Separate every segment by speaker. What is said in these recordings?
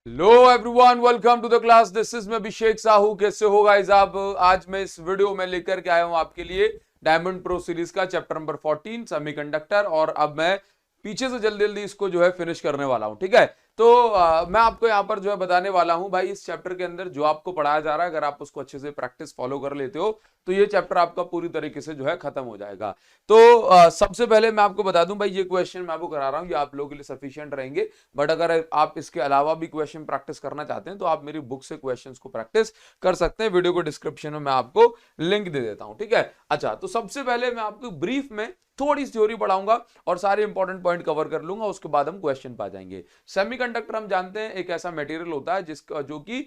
Speaker 1: Hello everyone, welcome to the class. This is मैं अभिषेक साहू। कैसे हो गाइस आप? आज मैं इस वीडियो में लेकर के आया हूं आपके लिए डायमंड प्रो सीरीज का चैप्टर नंबर 14 सेमीकंडक्टर। और अब मैं पीछे से जल्दी जल्दी इसको जो है फिनिश करने वाला हूं। ठीक है, तो मैं आपको यहाँ पर जो है बताने वाला हूं भाई, इस चैप्टर के अंदर जो आपको पढ़ाया जा रहा है, अगर आप उसको अच्छे से प्रैक्टिस फॉलो कर लेते हो तो ये चैप्टर आपका पूरी तरीके से जो है खत्म हो जाएगा। तो सबसे पहले मैं आपको बता दूं भाई, ये क्वेश्चन मैं आपको करा रहा हूं, ये आप लोगों के लिए सफिशिएंट रहेंगे। बट अगर आप इसके अलावा भी क्वेश्चन प्रैक्टिस करना चाहते हैं तो आप मेरी बुक से क्वेश्चंस को प्रैक्टिस कर सकते हैं। वीडियो को डिस्क्रिप्शन में मैं आपको लिंक दे देता हूं। ठीक है, अच्छा, तो सबसे पहले मैं आपको ब्रीफ में थोड़ी सी थ्योरी पढ़ाऊंगा और सारे इंपॉर्टेंट पॉइंट कवर कर लूंगा। उसके बाद हम क्वेश्चन पा जाएंगे। सेमीकंडक्टर हम जानते हैं एक ऐसा मटेरियल होता है जिसका जो कि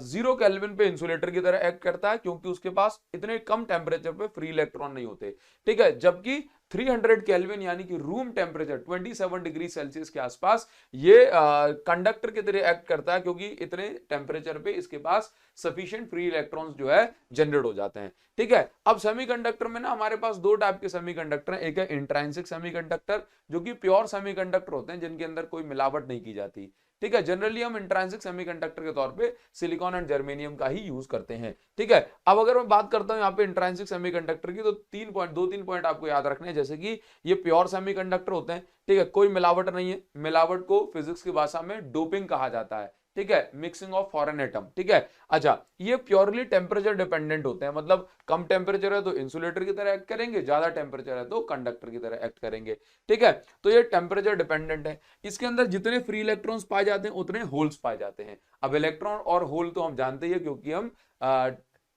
Speaker 1: 0 केल्विन पे इंसुलेटर की तरह एक्ट करता है, क्योंकि उसके पास इतने कम टेम्परेचर पे फ्री इलेक्ट्रॉन नहीं होते। ठीक है, जबकि 300 केल्विन यानी कि रूम टेम्परेचर 27 डिग्री सेल्सियस के आसपास ये कंडक्टर की तरह एक्ट करता है, क्योंकि इतने टेम्परेचर पे इसके पास सफिशिएंट फ्री इलेक्ट्रॉन्स जो है जनरेट हो जाते हैं। ठीक है, अब सेमीकंडक्टर में ना हमारे पास दो टाइप के सेमीकंडक्टर हैं। एक है इंट्रांसिक सेमीकंडक्टर, जो कि प्योर सेमीकंडक्टर होते हैं, जिनके अंदर कोई मिलावट नहीं की जाती। ठीक है, जनरली हम इंट्रांसिक सेमीकंडक्टर के तौर पे सिलिकॉन एंड जर्मेनियम का ही यूज करते हैं। ठीक है, अब अगर मैं बात करता हूं यहाँ पे इंट्रांसिक सेमीकंडक्टर की, तो दो तीन पॉइंट आपको याद रखने हैं। जैसे कि ये प्योर सेमीकंडक्टर होते हैं, ठीक है, कोई मिलावट नहीं है। मिलावट को फिजिक्स की भाषा में डोपिंग कहा जाता है। ठीक है, मिक्सिंग ऑफ फॉरेन एटम। ठीक है, अच्छा, ये प्योरली टेम्परेचर डिपेंडेंट होते हैं, मतलब कम टेम्परेचर है तो इंसुलेटर की तरह एक्ट करेंगे, ज्यादा टेम्परेचर है तो कंडक्टर की तरह एक्ट करेंगे। ठीक है, तो ये टेम्परेचर डिपेंडेंट है। इसके अंदर जितने फ्री इलेक्ट्रॉन्स पाए जाते हैं उतने होल्स पाए जाते हैं। अब इलेक्ट्रॉन और होल तो हम जानते ही है, क्योंकि हम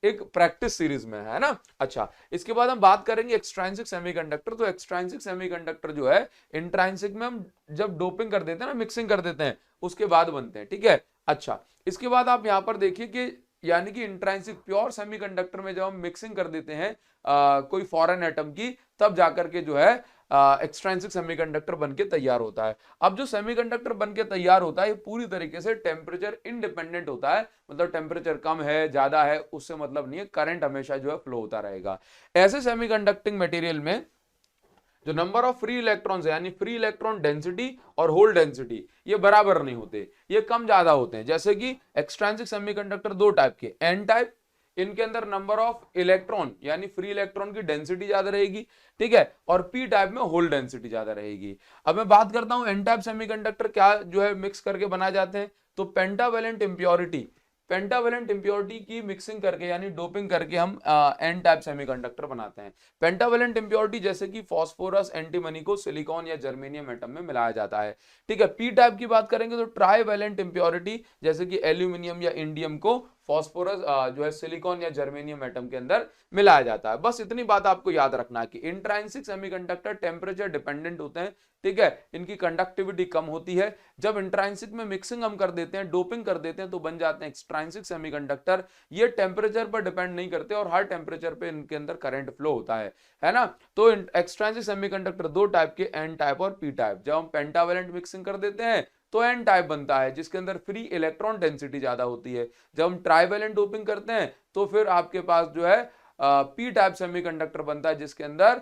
Speaker 1: एक प्रैक्टिस सीरीज में है ना। अच्छा, इसके बाद हम बात करेंगे एक्सट्रांसिक सेमीकंडक्टर। तो एक्सट्रांसिक सेमीकंडक्टर जो है, इंट्रांसिक में हम जब डोपिंग कर देते हैं ना, मिक्सिंग कर देते हैं, उसके बाद बनते हैं। ठीक है, अच्छा, इसके बाद आप यहां पर देखिए कि यानी कि इंट्रांसिक प्योर सेमीकंडक्टर में जब हम मिक्सिंग कर देते हैं कोई फॉरेन एटम की, तब जाकर के जो है एक्सट्रांसिक सेमीकंडक्टर बनके तैयार होता है। अब जो सेमीकंडक्टर बनके तैयार होता है, ये पूरी तरीके से टेम्परेचर इंडिपेंडेंट होता है। मतलब टेम्परेचर कम है ज्यादा है उससे मतलब नहीं है, करंट हमेशा जो है फ्लो होता रहेगा। ऐसे सेमीकंडक्टिंग मटेरियल में जो नंबर ऑफ फ्री इलेक्ट्रॉन्स है, यानी फ्री इलेक्ट्रॉन डेंसिटी और होल डेंसिटी, ये बराबर नहीं होते, ये कम ज्यादा होते हैं। जैसे कि एक्सट्रांसिक सेमीकंडक्टर दो टाइप के, एन टाइप, इनके अंदर नंबर ऑफ इलेक्ट्रॉन यानी फ्री इलेक्ट्रॉन की डेंसिटी ज्यादा रहेगी। ठीक है, और पी टाइप में होल डेंसिटी ज्यादा रहेगी। अब मैं बात करता हूं एन टाइप सेमीकंडक्टर क्या जो है मिक्स करके बनाए जाते हैं। तो पेंटावेलेंट इंप्योरिटी, पेंटावेलेंट इंप्योरिटी की मिक्सिंग करके यानी डोपिंग करके हम एन टाइप सेमीकंडक्टर बनाते हैं। पेंटावेलेंट इंप्योरिटी जैसे कि फास्फोरस, एंटीमनी को सिलिकॉन या जर्मेनियम एटम में मिलाया जाता है। ठीक है, पी टाइप की बात करेंगे तो ट्राईवेलेंट इंप्योरिटी जैसे कि एल्यूमिनियम या इंडियम को फास्फोरस जो है सिलिकॉन या जर्मेनियम एटम के अंदर मिलाया जाता है। बस इतनी बात आपको याद रखना है कि इंट्रांसिक सेमीकंडक्टर टेम्परेचर डिपेंडेंट होते हैं। ठीक है, इनकी कंडक्टिविटी कम होती है। जब इंट्रांसिक में मिक्सिंग हम कर देते हैं, डोपिंग कर देते हैं, तो बन जाते हैं एक्सट्रांसिक सेमीकंडक्टर। ये टेम्परेचर पर डिपेंड नहीं करते और हर टेम्परेचर पे इनके अंदर करंट फ्लो होता है ना। तो एक्सट्रांसिक सेमीकंडक्टर दो टाइप के, एन टाइप और पी टाइप। जब हम पेंटावेलेंट मिक्सिंग कर देते हैं तो एन टाइप बनता है, जिसके अंदर फ्री इलेक्ट्रॉन डेंसिटी ज्यादा होती है। जब हम ट्राईवेलेंट डोपिंग करते हैं तो फिर आपके पास जो है पी टाइप सेमीकंडक्टर बनता है, जिसके अंदर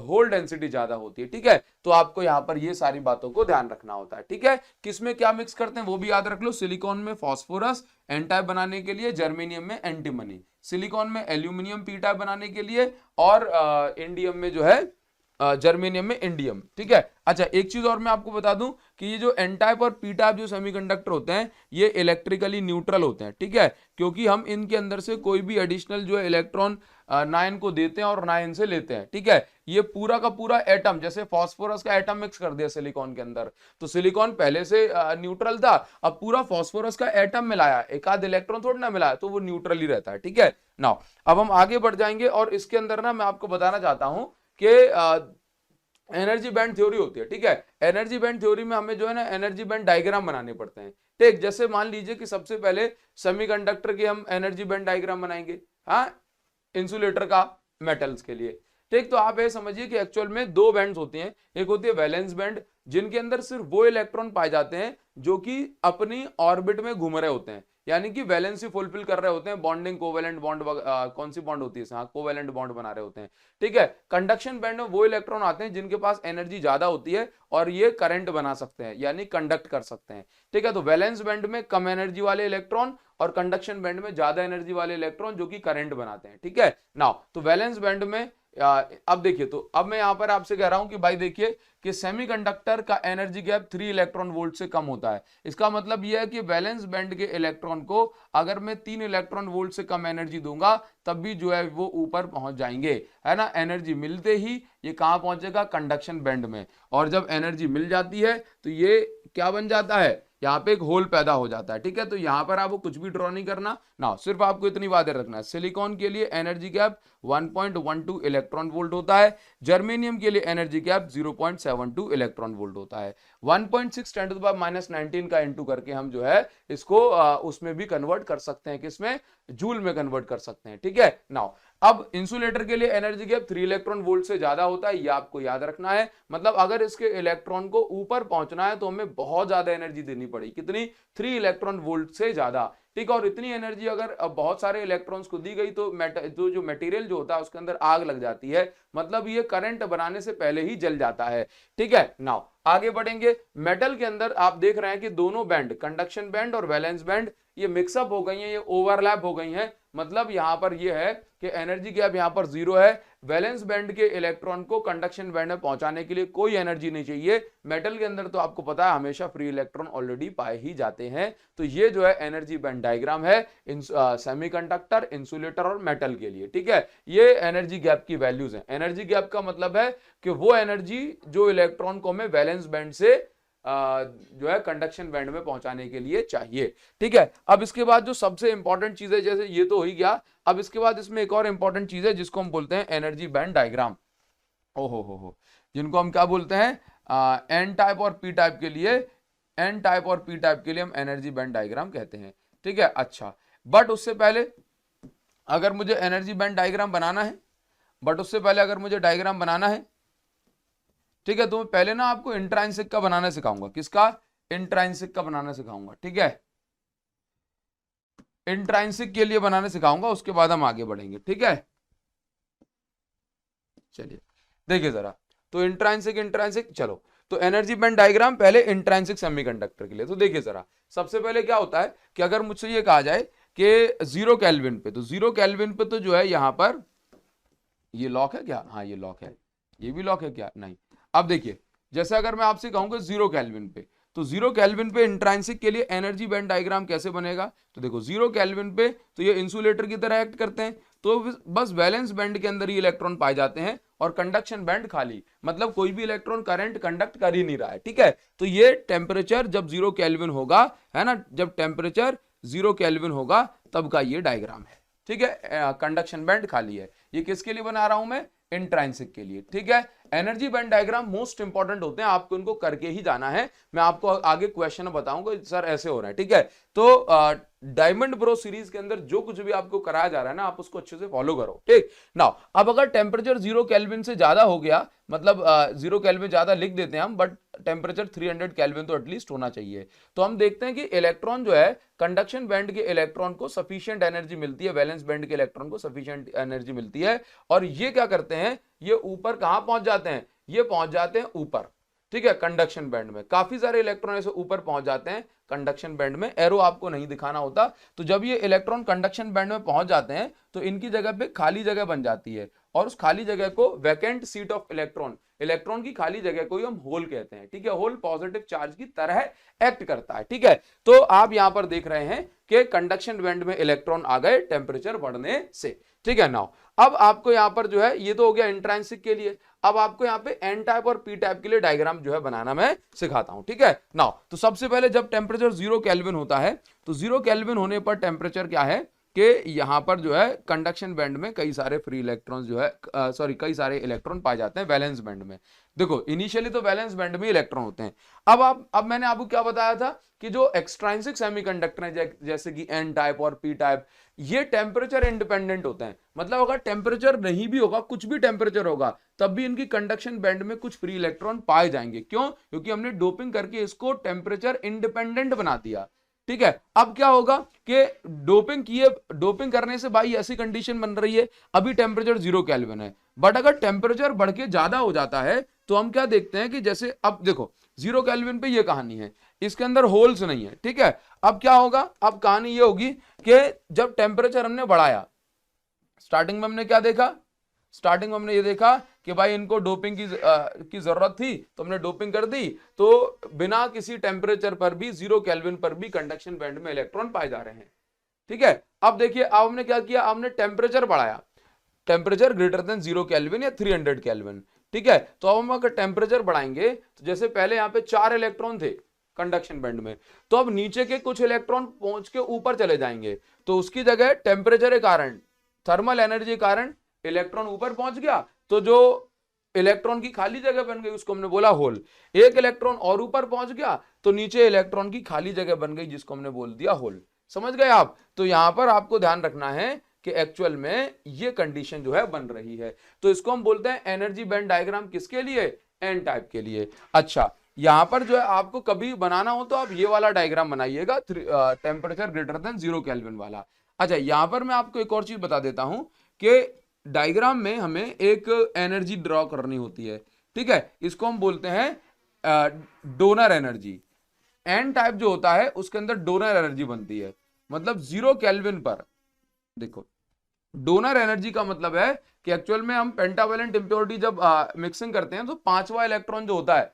Speaker 1: होल डेंसिटी ज्यादा होती है। ठीक है, तो आपको यहां पर ये सारी बातों को ध्यान रखना होता है। ठीक है, किसमें क्या मिक्स करते हैं वो भी याद रख लो। सिलिकॉन में फास्फोरस एन टाइप बनाने के लिए, जर्मेनियम में एंटीमनी, सिलिकॉन में एल्यूमिनियम पी टाइप बनाने के लिए, और इंडियम में जो है जर्मेनियम में इंडियम। ठीक है, अच्छा, एक चीज और मैं आपको बता दूं कि ये जो एन टाइप और पी टाइप जो सेमीकंडक्टर होते हैं, ये इलेक्ट्रिकली न्यूट्रल होते हैं। ठीक है, क्योंकि हम इनके अंदर से कोई भी एडिशनल जो है इलेक्ट्रॉन ना इनको देते हैं और ना इनसे लेते हैं। ठीक है, ये पूरा का पूरा एटम, जैसे फास्फोरस का एटम मिक्स कर दिया सिलिकॉन के अंदर, तो सिलिकॉन पहले से न्यूट्रल था, अब पूरा फास्फोरस का एटम मिलाया, एक आध इलेक्ट्रॉन थोड़ा ना मिलाया, तो वो न्यूट्रल ही रहता है। ठीक है, नाउ अब हम आगे बढ़ जाएंगे और इसके अंदर ना मैं आपको बताना चाहता हूं कि एनर्जी बैंड थ्योरी होती है। ठीक है, एनर्जी बैंड थ्योरी में हमें जो है ना एनर्जी बैंड डायग्राम बनाने पड़ते हैं। ठीक, जैसे मान लीजिए कि सबसे पहले सेमीकंडक्टर की हम एनर्जी बैंड डायग्राम बनाएंगे, हाँ, इंसुलेटर का, मेटल्स के लिए। ठीक, तो आप ये समझिए कि एक्चुअल में दो बैंड्स होते हैं, एक होती है वैलेंस बैंड जिनके अंदर सिर्फ वो इलेक्ट्रॉन पाए जाते हैं जो कि अपनी ऑर्बिट में घूम रहे होते हैं, यानी कि वैलेंसी फुलफिल कर रहे होते हैं, बॉन्डिंग कोवेलेंट बॉन्ड, कौन सी बॉन्ड होती है, कोवेलेंट बॉन्ड बना रहे होते हैं। ठीक है, कंडक्शन बैंड में वो इलेक्ट्रॉन आते हैं जिनके पास एनर्जी ज्यादा होती है और ये करंट बना सकते हैं यानी कंडक्ट कर सकते हैं। ठीक है, तो वैलेंस बैंड में कम एनर्जी वाले इलेक्ट्रॉन और कंडक्शन बैंड में ज्यादा एनर्जी वाले इलेक्ट्रॉन जो कि करंट बनाते हैं। ठीक है, नाउ तो वैलेंस बैंड में अब देखिए, तो अब मैं यहां पर आपसे कह रहा हूं कि भाई देखिए कि सेमीकंडक्टर का एनर्जी गैप 3 इलेक्ट्रॉन वोल्ट से कम होता है। इसका मतलब यह है कि वैलेंस बैंड के इलेक्ट्रॉन को अगर मैं 3 इलेक्ट्रॉन वोल्ट से कम एनर्जी दूंगा तब भी जो है वो ऊपर पहुंच जाएंगे, है ना। एनर्जी मिलते ही ये कहां पहुंचेगा, कंडक्शन बैंड में, और जब एनर्जी मिल जाती है तो ये क्या बन जाता है, यहाँ पे एक होल पैदा हो जाता है। ठीक है, तो यहाँ पर आपको कुछ भी ड्रॉ नहीं करना ना, सिर्फ आपको इतनी बातें रखना है। सिलिकॉन के लिए एनर्जी गैप 1.12 इलेक्ट्रॉन वोल्ट होता है, जर्मेनियम के लिए एनर्जी गैप 0.72 इलेक्ट्रॉन वोल्ट होता है। 1.6 × 10⁻⁹ का इंटू करके हम जो है इसको उसमें भी कन्वर्ट कर सकते हैं, किसमें, जूल में कन्वर्ट कर सकते हैं। ठीक है, नाउ अब इंसुलेटर के लिए एनर्जी गैप 3 इलेक्ट्रॉन वोल्ट से ज्यादा होता है, ये आपको याद रखना है। मतलब अगर इसके इलेक्ट्रॉन को ऊपर पहुंचना है तो हमें बहुत ज्यादा एनर्जी देनी पड़ेगी, कितनी, 3 इलेक्ट्रॉन वोल्ट से ज्यादा। ठीक है, और इतनी एनर्जी अगर बहुत सारे इलेक्ट्रॉन्स को दी गई तो जो मटेरियल जो होता है उसके अंदर आग लग जाती है, मतलब ये करंट बनाने से पहले ही जल जाता है। ठीक है, नाउ आगे बढ़ेंगे। मेटल के अंदर आप देख रहे हैं कि दोनों बैंड, कंडक्शन बैंड और वैलेंस बैंड, ये मिक्सअप हो गई हैं, ये ओवरलैप हो गई हैं। मतलब यहां पर ये है कि एनर्जी गैप यहां पर 0 है। वैलेंस बैंड के इलेक्ट्रॉन को कंडक्शन बैंड में पहुंचाने के लिए कोई एनर्जी नहीं चाहिए। मेटल के अंदर तो आपको पता है हमेशा फ्री इलेक्ट्रॉन ऑलरेडी पाए ही जाते हैं। तो ये जो है एनर्जी बैंड डायग्राम है सेमीकंडक्टर, इंसुलेटर और मेटल के लिए। ठीक है, ये एनर्जी गैप की वैल्यूज हैं। एनर्जी गैप का मतलब है कि वो एनर्जी जो इलेक्ट्रॉन को हमें वैलेंस बैंड से जो है कंडक्शन बैंड में पहुंचाने के लिए चाहिए। ठीक है, अब इसके बाद जो सबसे इंपॉर्टेंट चीज है, जैसे ये तो हो ही गया, अब इसके बाद इसमें एक और इंपॉर्टेंट चीज है जिसको हम बोलते हैं एनर्जी बैंड डायग्राम। हो जिनको हम क्या बोलते हैं, एन टाइप और पी टाइप के लिए, एन टाइप और पी टाइप के लिए हम एनर्जी बैंड डायग्राम कहते हैं। ठीक है, अच्छा, बट उससे पहले अगर मुझे एनर्जी बैंड डायग्राम बनाना है, ठीक है, तो मैं पहले ना आपको इंट्रांसिक का बनाना सिखाऊंगा। किसका, इंट्रांसिक का बनाना सिखाऊंगा। ठीक है, इंट्रांसिक के लिए बनाना सिखाऊंगा, उसके बाद हम आगे बढ़ेंगे। ठीक है, चलिए देखिए जरा, तो इंट्रांसिक चलो, तो एनर्जी बैंड डायग्राम पहले इंट्रांसिक सेमीकंडक्टर के लिए। तो देखिए जरा, सबसे पहले क्या होता है कि अगर मुझसे ये कहा जाए कि 0 केल्विन पे, तो 0 केल्विन पे तो जो है यहां पर ये लॉक है क्या, हाँ ये लॉक है, ये भी लॉक है क्या, नहीं। अब देखिए, जैसे अगर मैं आपसे कहूंगा 0 केल्विन पे, तो 0 केल्विन पे इंट्रांसिक के लिए एनर्जी बैंड डायग्राम कैसे बनेगा, तो देखो 0 केल्विन पे तो ये इंसुलेटर की तरह एक्ट करते हैं, तो बस वैलेंस बैंड के अंदर ही इलेक्ट्रॉन पाए जाते हैं और कंडक्शन बैंड खाली, मतलब कोई भी इलेक्ट्रॉन करंट कंडक्ट कर ही नहीं रहा है। ठीक है, तो ये टेम्परेचर जब 0 केल्विन होगा, है ना, जब टेम्परेचर 0 केल्विन होगा तब का ये डायग्राम है। ठीक है, कंडक्शन बैंड खाली है। ये किसके लिए बना रहा हूं मैं, इंट्रांसिक के लिए। ठीक है, energy band diagram most important होते हैं, आपको इनको करके ही जाना है। मैं आपको आगे क्वेश्चन बताऊंगा सर ऐसे हो रहा है। ठीक है, तो डायमंड ब्रो सीरीज के अंदर जो कुछ भी आपको कराया जा रहा है ना, आप उसको अच्छे से फॉलो करो। ठीक, नाउ अब अगर टेम्परेचर 0 केल्विन से ज्यादा हो गया, मतलब 0 केल्विन ज्यादा लिख देते हैं हम, बट टेम्परेचर 300 केल्विन तो एटलीस्ट होना चाहिए। तो हम देखते हैं कि इलेक्ट्रॉन जो है, कंडक्शन बैंड के इलेक्ट्रॉन को सफिशिएंट एनर्जी मिलती है, वैलेंस बैंड के इलेक्ट्रॉन को सफिशिएंट एनर्जी मिलती है, और ये क्या करते हैं, ये ऊपर कहां पहुंच जाते हैं, ये पहुंच जाते हैं ऊपर। ठीक है, कंडक्शन बैंड में काफी सारे इलेक्ट्रॉन ऐसे ऊपर पहुंच जाते हैं कंडक्शन बैंड में, एरो आपको नहीं दिखाना होता। तो जब ये इलेक्ट्रॉन कंडक्शन बैंड में पहुंच जाते हैं तो इनकी जगह पे खाली जगह बन जाती है, और उस खाली जगह को vacant seat of electron, electron की खाली जगह को ही हम होल कहते हैं। ठीक है, होल पॉजिटिव चार्ज की तरह एक्ट करता है। ठीक है, तो आप यहां पर देख रहे हैं कि कंडक्शन बैंड में इलेक्ट्रॉन आ गए टेम्परेचर बढ़ने से। ठीक है, नाउ अब आपको यहां पर जो है, ये तो हो गया इंट्रांसिक के लिए, अब आपको यहाँ पे एन टाइप और पी टाइप के लिए डायग्राम जो है बनाना मैं सिखाता हूं। ठीक है, नाउ तो सबसे पहले जब टेम्परेचर 0 केल्विन होता है, तो 0 केल्विन होने पर टेम्परेचर क्या है कि यहाँ पर जो है कंडक्शन बैंड में कई सारे फ्री इलेक्ट्रॉन जो है कई सारे इलेक्ट्रॉन पाए जाते हैं वैलेंस बैंड में। देखो इनिशियली तो वैलेंस बैंड में इलेक्ट्रॉन होते हैं। अब मैंने आपको क्या बताया था कि जो एक्सट्रांसिक सेमीकंडक्टर है जैसे कि एन टाइप और पी टाइप, ये टेम्परेचर इंडिपेंडेंट होते हैं। मतलब अगर टेम्परेचर नहीं भी होगा, कुछ भी टेम्परेचर होगा, तब भी इनकी कंडक्शन बैंड में कुछ फ्री इलेक्ट्रॉन पाए जाएंगे। क्यों? क्योंकि हमने डोपिंग करके इसको टेम्परेचर इंडिपेंडेंट बना दिया। ठीक है, अब क्या होगा कि डोपिंग करने से भाई ऐसी कंडीशन बन रही है, अभी टेम्परेचर 0 केल्विन है, बट अगर टेम्परेचर बढ़ के ज्यादा हो जाता है तो हम क्या देखते हैं कि जैसे अब देखो 0 केल्विन पे ये कहानी है, इसके अंदर होल्स नहीं है। ठीक है, अब क्या होगा, अब कहानी ये होगी कि जब टेम्परेचर हमने बढ़ाया, स्टार्टिंग में हमने क्या देखा, स्टार्टिंग में हमने ये देखा कि भाई इनको डोपिंग की जरूरत थी तो हमने डोपिंग कर दी, तो बिना किसी टेम्परेचर पर भी 0 केल्विन पर भी कंडक्शन बैंड में इलेक्ट्रॉन पाए जा रहे हैं। ठीक है, अब देखिए अब हमने क्या किया, हमने टेम्परेचर बढ़ाया, टेम्परेचर ग्रेटर देन 0 केल्विन या 300 केल्विन। ठीक है, तो अब हम अगर टेम्परेचर बढ़ाएंगे तो जैसे पहले यहाँ पे 4 इलेक्ट्रॉन थे कंडक्शन बैंड में, तो अब नीचे के कुछ इलेक्ट्रॉन पहुंच के ऊपर चले जाएंगे, तो उसकी जगह टेम्परेचर के कारण, थर्मल एनर्जी के कारण इलेक्ट्रॉन ऊपर पहुंच गया, तो जो इलेक्ट्रॉन की खाली जगह बन गई उसको हमने बोला होल। एक इलेक्ट्रॉन और ऊपर पहुंच गया तो नीचे इलेक्ट्रॉन की खाली जगह बन गई जिसको हमने बोल दिया होल। समझ गए आप? तो यहां पर आपको ध्यान रखना है कि एक्चुअल में ये कंडीशन जो है बन रही है, तो इसको हम बोलते हैं एनर्जी बैंड डायग्राम। किसके लिए? एन टाइप के लिए। अच्छा, यहां पर जो है आपको कभी बनाना हो तो आप ये वाला डायग्राम बनाइएगा, टेम्परेचर ग्रेटर देन 0 केल्विन वाला। अच्छा, यहां पर मैं आपको एक और चीज बता देता हूं कि डायग्राम में हमें एक एनर्जी ड्रॉ करनी होती है। ठीक है, इसको हम बोलते हैं डोनर एनर्जी। एन टाइप जो होता है उसके अंदर डोनर एनर्जी बनती है, मतलब 0 केल्विन पर। देखो डोनर एनर्जी का मतलब है कि एक्चुअल में हम पेंटावैलेंट इंप्योरिटी जब मिक्सिंग करते हैं तो पांचवा इलेक्ट्रॉन जो होता है,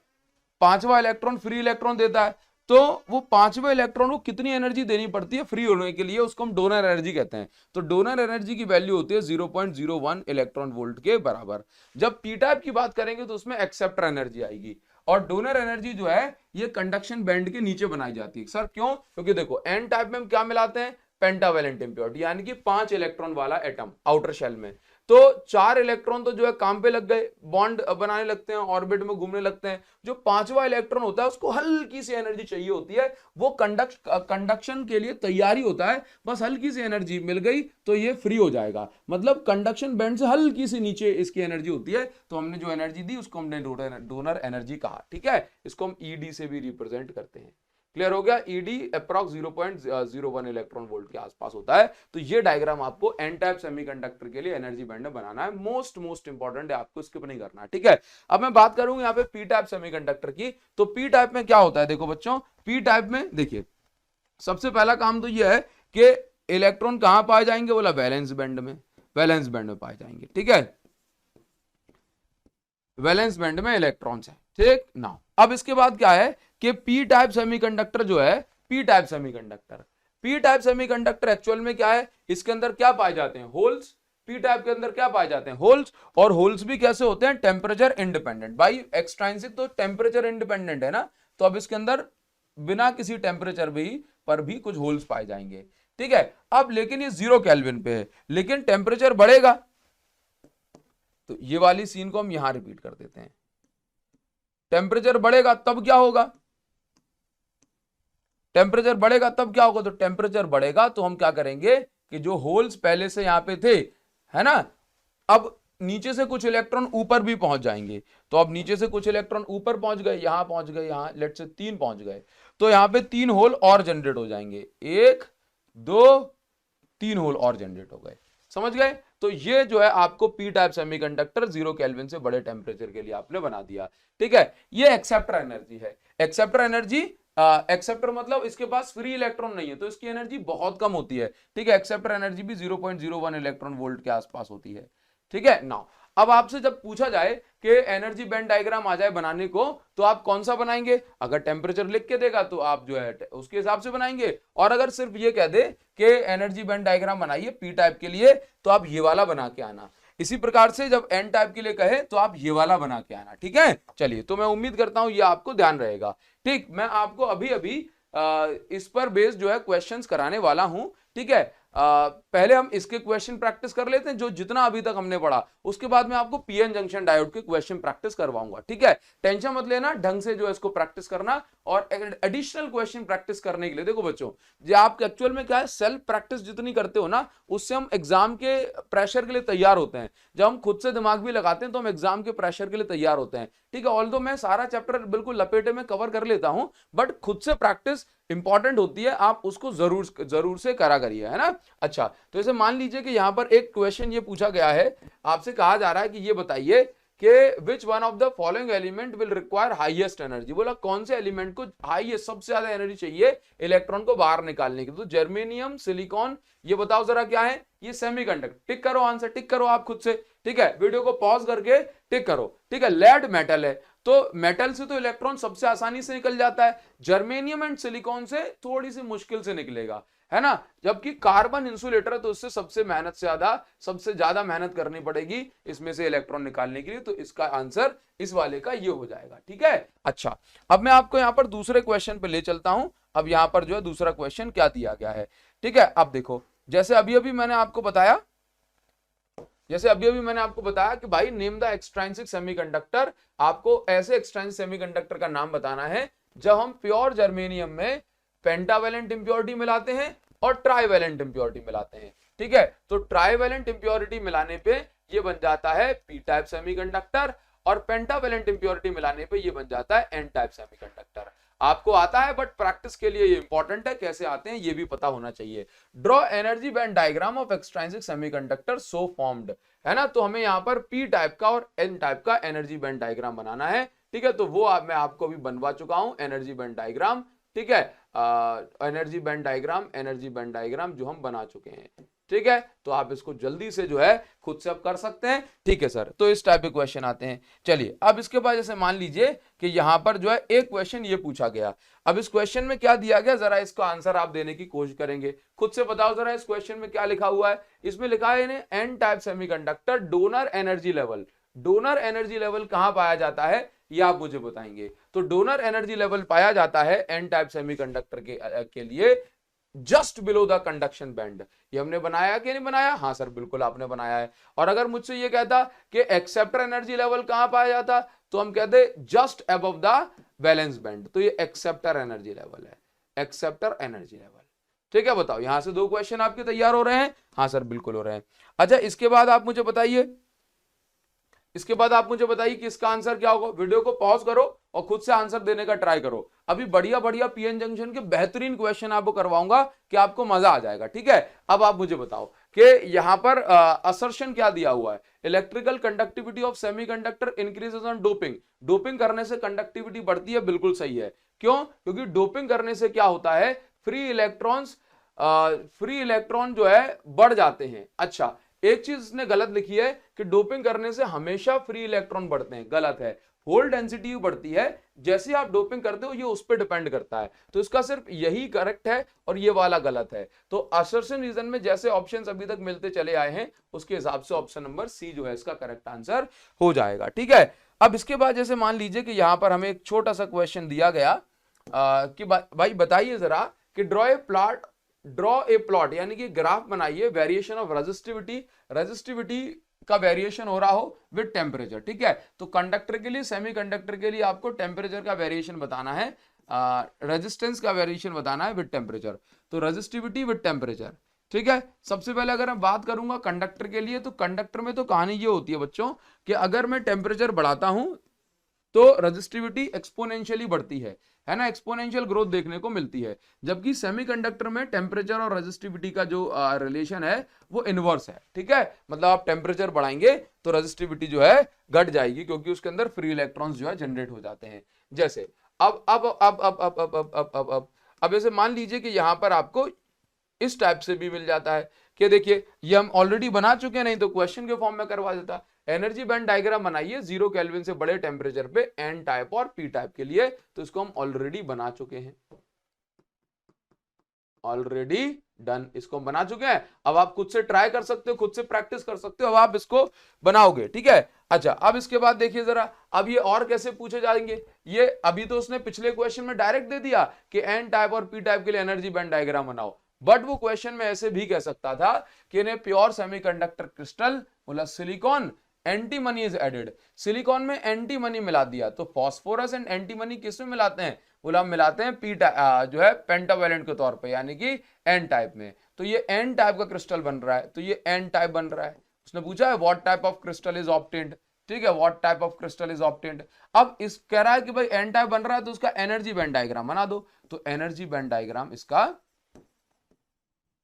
Speaker 1: पांचवा इलेक्ट्रॉन फ्री इलेक्ट्रॉन देता है, तो वो पांचवें इलेक्ट्रॉन को कितनी एनर्जी देनी पड़ती है फ्री होने के लिए, उसको हम डोनर एनर्जी कहते हैं। तो डोनर एनर्जी की वैल्यू होती है 0.01 इलेक्ट्रॉन वोल्ट के बराबर। जब पी टाइप की बात करेंगे तो उसमें एक्सेप्टर एनर्जी आएगी, और डोनर एनर्जी जो है ये कंडक्शन बैंड के नीचे बनाई जाती है। सर क्यों? क्योंकि देखो एन टाइप में हम क्या मिलाते हैं, पेंटावैलेंट इंप्योरिटी, यानी कि 5 इलेक्ट्रॉन वाला एटम आउटर शेल में, तो 4 इलेक्ट्रॉन तो जो है काम पे लग गए, बॉन्ड बनाने लगते हैं, ऑर्बिट में घूमने लगते हैं। जो पांचवा इलेक्ट्रॉन होता है उसको हल्की सी एनर्जी चाहिए होती है, वो कंडक्शन के लिए तैयारी होता है, बस हल्की सी एनर्जी मिल गई तो ये फ्री हो जाएगा। मतलब कंडक्शन बैंड से हल्की सी नीचे इसकी एनर्जी होती है, तो हमने जो एनर्जी दी उसको हमने डोनर एनर्जी कहा। ठीक है, इसको हम ईडी से भी रिप्रेजेंट करते हैं। क्लियर हो गया? ईडी अप्रॉक्स 0.01 इलेक्ट्रॉन वोल्ट के आसपास होता है। तो ये डायग्राम आपको एन टाइप सेमीकंडक्टर के लिए एनर्जी बैंड में बनाना है, मोस्ट इंपॉर्टेंट है, आपको स्किप नहीं करना है। ठीक है, अब मैं बात करूंगा यहाँ पे पी टाइप सेमीकंडक्टर की। तो पी टाइप में क्या होता है, देखो बच्चों, पी टाइप में देखिए सबसे पहला काम तो यह है कि इलेक्ट्रॉन कहां पाए जाएंगे, बोला वैलेंस बैंड में, वैलेंस बैंड में पाए जाएंगे। ठीक है, वैलेंस बैंड में इलेक्ट्रॉन्स है। ठीक ना, अब इसके बाद क्या है कि पी टाइप सेमीकंडक्टर जो है, पी टाइप सेमीकंडक्टर एक्चुअल में क्या है, इसके अंदर क्या पाए जाते हैं, होल्स। पी टाइप के अंदर क्या पाए जाते हैं, होल्स। और होल्स भी कैसे होते हैं, टेम्परेचर इंडिपेंडेंट। भाई एक्सट्रांसिक तो टेम्परेचर इंडिपेंडेंट है ना, तो अब इसके अंदर बिना किसी टेम्परेचर पर भी कुछ होल्स पाए जाएंगे। ठीक है, अब लेकिन ये 0 केल्विन पे है, लेकिन टेम्परेचर बढ़ेगा, तो ये वाली सीन को हम यहां रिपीट कर देते हैं। टेम्परेचर बढ़ेगा तब क्या होगा, टेम्परेचर बढ़ेगा तब क्या होगा, तो टेम्परेचर बढ़ेगा तो हम क्या करेंगे कि जो होल्स पहले से यहां पे थे, है ना, अब नीचे से कुछ इलेक्ट्रॉन ऊपर भी पहुंच जाएंगे। तो अब नीचे से कुछ इलेक्ट्रॉन ऊपर पहुंच गए, यहां पहुंच गए, यहां लेट से 3 पहुंच गए, तो यहां पे 3 होल और जनरेट हो जाएंगे, 1 2 3 होल और जनरेट हो गए। समझ गए? तो ये जो है आपको पी टाइप सेमीकंडक्टर 0 केल्विन से बड़े टेम्परेचर के लिए आपने बना दिया। ठीक है, ये एक्सेप्टर एनर्जी है। एक्सेप्टर एनर्जी, एक्सेप्टर मतलब इसके पास फ्री इलेक्ट्रॉन नहीं है तो इसकी एनर्जी बहुत कम होती है। ठीक है, एक्सेप्टर एनर्जी भी 0.01 इलेक्ट्रॉन वोल्ट के आसपास होती है। ठीक है, नाउ अब आपसे जब पूछा जाए कि एनर्जी बैंड डायग्राम आ जाए बनाने को, तो आप कौन सा बनाएंगे? अगर टेम्परेचर लिख के देगा तो आप जो है उसके हिसाब से बनाएंगे, और अगर सिर्फ ये कह दे कि एनर्जी बैंड डायग्राम बनाइए पी टाइप के लिए, तो आप ये वाला बना के आना। इसी प्रकार से जब एन टाइप के लिए कहे तो आप ये वाला बना के आना। ठीक है, चलिए, तो मैं उम्मीद करता हूं ये आपको ध्यान रहेगा। ठीक, मैं आपको अभी अभी इस पर बेस्ड जो है क्वेश्चंस कराने वाला हूं। ठीक है, पहले हम इसके क्वेश्चन प्रैक्टिस कर लेते हैं, जो जितना अभी तक हमने पढ़ा, उसके बाद मैं आपको पीएन जंक्शन डायोड के क्वेश्चन प्रैक्टिस करवाऊंगा। ठीक है, टेंशन मत लेना, ढंग से जो है इसको प्रैक्टिस करना। और एडिशनल क्वेश्चन प्रैक्टिस करने के लिए देखो बच्चों, जो आप एक्चुअल में क्या है, सेल्फ प्रैक्टिस जितनी करते हो ना, उससे हम एग्जाम के प्रेशर के लिए तैयार होते हैं। जब हम खुद से दिमाग भी लगाते हैं तो हम एग्जाम के प्रेशर के लिए तैयार होते हैं। ठीक है, ऑल्दो मैं सारा चैप्टर बिल्कुल लपेटे में कवर कर लेता हूं, बट खुद से प्रैक्टिस इंपॉर्टेंट होती है, आप उसको जरूर से करा करिए, है ना। अच्छा, तो जैसे मान लीजिए कि यहां पर एक क्वेश्चन ये पूछा गया है, आपसे कहा जा रहा है कि ये बताइए कि which one of the following element will require highest energy. बोला कौन से एलिमेंट को हाईएस्ट, सबसे ज्यादा एनर्जी चाहिए इलेक्ट्रॉन को बाहर निकालने की। तो जर्मेनियम, सिलिकॉन, ये बताओ जरा क्या है, ये सेमीकंडक्टर। टिक करो, आंसर टिक करो आप खुद से। ठीक है, वीडियो को पॉज करके टिक करो। ठीक है, लेड मेटल है, तो मेटल से तो इलेक्ट्रॉन सबसे आसानी से निकल जाता है, जर्मेनियम एंड सिलिकॉन से थोड़ी सी मुश्किल से निकलेगा, है ना। जबकि कार्बन इंसुलेटर है तो उससे सबसे ज्यादा मेहनत करनी पड़ेगी इसमें से इलेक्ट्रॉन निकालने के लिए। तो इसका आंसर इस वाले का ये हो जाएगा। ठीक है, अच्छा, अब मैं आपको यहां पर दूसरे क्वेश्चन पे ले चलता हूं। अब यहां पर जो है दूसरा क्वेश्चन क्या दिया गया है। ठीक है, अब देखो, जैसे अभी अभी मैंने आपको बताया कि भाई नेम द एक्सट्रिंसिक सेमीकंडक्टर, आपको ऐसे एक्सट्रिंसिक सेमीकंडक्टर का नाम बताना है जब हम प्योर जर्मेनियम में पेंटावेलेंट इंप्योरिटी मिलाते हैं और ट्राइवेलेंट इंप्योरिटी मिलाते हैं। ठीक है, तो ट्राइवेलेंट इंप्योरिटी मिलाने पे ये बन जाता है पी टाइप सेमीकंडक्टर, और पेंटावेलेंट इंप्योरिटी मिलाने पे ये बन जाता है एन टाइप सेमीकंडक्टर। आपको आता है, बट प्रैक्टिस के लिए ये इंपॉर्टेंट है, कैसे आते हैं ये भी पता होना चाहिए। Draw energy band diagram of extrinsic semiconductor so formed, है ना। तो हमें यहाँ पर पी टाइप का और एन टाइप का एनर्जी बैंड डायग्राम बनाना है। ठीक है, तो वो मैं आपको अभी बनवा चुका हूं, एनर्जी बैंड डायग्राम। ठीक है, एनर्जी बैंड डायग्राम जो हम बना चुके हैं। ठीक है, तो आप इसको जल्दी से जो है खुद से अब कर सकते हैं। ठीक है सर, तो इस टाइप के क्वेश्चन आते हैं। चलिए, अब इसके बाद जैसे मान लीजिए कि यहां पर जो है एक क्वेश्चन ये पूछा गया। अब इस क्वेश्चन में क्या दिया गया, जरा इसका आंसर आप देने की कोशिश करेंगे, खुद से बताओ जरा इस क्वेश्चन में क्या लिखा हुआ है। इसमें लिखा है N type semiconductor donor energy level. Donor energy level कहां पाया जाता है ये आप मुझे बताएंगे। तो डोनर एनर्जी लेवल पाया जाता है एन टाइप सेमीकंडक्टर के लिए just below the conduction band. ये हमने बनाया कि नहीं बनाया? हाँ सर, बिल्कुल आपने बनाया है। और अगर मुझसे ये कहता कि एक्सेप्टर एनर्जी लेवल कहां पाया जाता, तो हम कहते just above the valence band. तो ये एक्सेप्टर एनर्जी लेवल है, एक्सेप्टर एनर्जी लेवल। ठीक है, बताओ, यहां से दो क्वेश्चन आपके तैयार हो रहे हैं। हाँ सर, बिल्कुल हो रहे हैं। अच्छा, इसके बाद आप मुझे बताइए कि इसका आंसर क्या होगा। वीडियो को पॉज करो और खुद से आंसर देने का ट्राई करो। अभी बढ़िया बढ़िया पीएन जंक्शन के बेहतरीन क्वेश्चन आपको करवाऊंगा कि आपको मजा आ जाएगा। ठीक है, अब आप मुझे बताओ कि यहां पर असर्शन क्या दिया हुआ है। Electrical conductivity of semiconductor increases on doping. Doping करने से कंडक्टिविटी बढ़ती है, बिल्कुल सही है। क्यों? क्योंकि डोपिंग करने से क्या होता है, फ्री इलेक्ट्रॉन जो है बढ़ जाते हैं। अच्छा, एक चीज इसने गलत लिखी है कि डोपिंग करने से हमेशा फ्री इलेक्ट्रॉन बढ़ते हैं, गलत है। होल डेंसिटी बढ़ती है, जैसे आप डोपिंग करते हो ये उस पर डिपेंड करता है। तो इसका सिर्फ यही करेक्ट है और ये वाला गलत है। तो असर्शन रीजन में जैसे ऑप्शंस अभी तक मिलते चले आए हैं उसके हिसाब से ऑप्शन नंबर सी जो है इसका करेक्ट आंसर हो जाएगा। ठीक है, अब इसके बाद जैसे मान लीजिए कि यहां पर हमें एक छोटा सा क्वेश्चन दिया गया कि भाई बताइए जरा कि ड्रॉ ए प्लॉट, यानी कि ग्राफ बनाइए वेरिएशन ऑफ रेजिस्टिविटी का वेरिएशन हो रहा हो विद टेम्परेचर। ठीक है, तो कंडक्टर के लिए, सेमीकंडक्टर के लिए आपको टेम्परेचर का वेरिएशन बताना है, रेजिस्टेंस का वेरिएशन बताना है विद टेम्परेचर। तो रेजिस्टिविटी विद टेम्परेचर। ठीक है, सबसे पहले अगर मैं बात करूंगा कंडक्टर के लिए, तो कंडक्टर में तो कहानी ये होती है बच्चों कि अगर मैं टेम्परेचर बढ़ाता हूं तो रेजिस्टिविटी एक्सपोनेंशियली बढ़ती है ना, एक्सपोनेंशियल ग्रोथ देखने को मिलती है। जबकि सेमीकंडक्टर में टेम्परेचर और रेजिस्टिविटी का जो रिलेशन है वो इनवर्स है। ठीक है, मतलब आप टेम्परेचर बढ़ाएंगे तो रेजिस्टिविटी जो है घट जाएगी, क्योंकि उसके अंदर फ्री इलेक्ट्रॉन्स जो है जनरेट हो जाते हैं। जैसे अब जैसे मान लीजिए कि यहां पर आपको इस टाइप से भी मिल जाता है कि देखिए ये हम ऑलरेडी बना चुके हैं, नहीं तो क्वेश्चन के फॉर्म में करवा देता। एनर्जी बैंड डायग्राम बनाइए 0 केल्विन से बड़े टेम्परेचर पे एन टाइप और पी टाइप के लिए। तो इसको हम ऑलरेडी बना चुके हैं, ऑलरेडी डन, इसको हम बना चुके हैं। अब आप खुद से ट्राई कर सकते हो, खुद से प्रैक्टिस कर सकते हो, अब आप इसको बनाओगे। ठीक है, अच्छा, अब इसके बाद देखिए जरा, अब ये और कैसे पूछे जाएंगे। ये अभी तो उसने पिछले क्वेश्चन में डायरेक्ट दे दिया कि एन टाइप और पी टाइप के लिए एनर्जी बैंड डायग्राम बनाओ, बट वो क्वेश्चन में ऐसे भी कह सकता था कि इन्हें प्योर सेमीकंडक्टर क्रिस्टल बोला silicon antimony is added, silicon में एंटीमनी मिला दिया। तो फास्फोरस एंड एंटीमनी किस में मिलाते हैं, बोला हम मिलाते हैं जो है पेंटावेलेंट के तौर पे, यानी कि एन टाइप में। तो ये एन टाइप का क्रिस्टल बन रहा है, तो ये एन टाइप बन रहा है। उसने पूछा है what type of crystal is obtained, ठीक है, what type of crystal is obtained. अब इस कह रहा है कि भाई एन टाइप बन रहा है तो उसका एनर्जी बैंड डायग्राम बना दो। तो एनर्जी बैंड डायग्राम इसका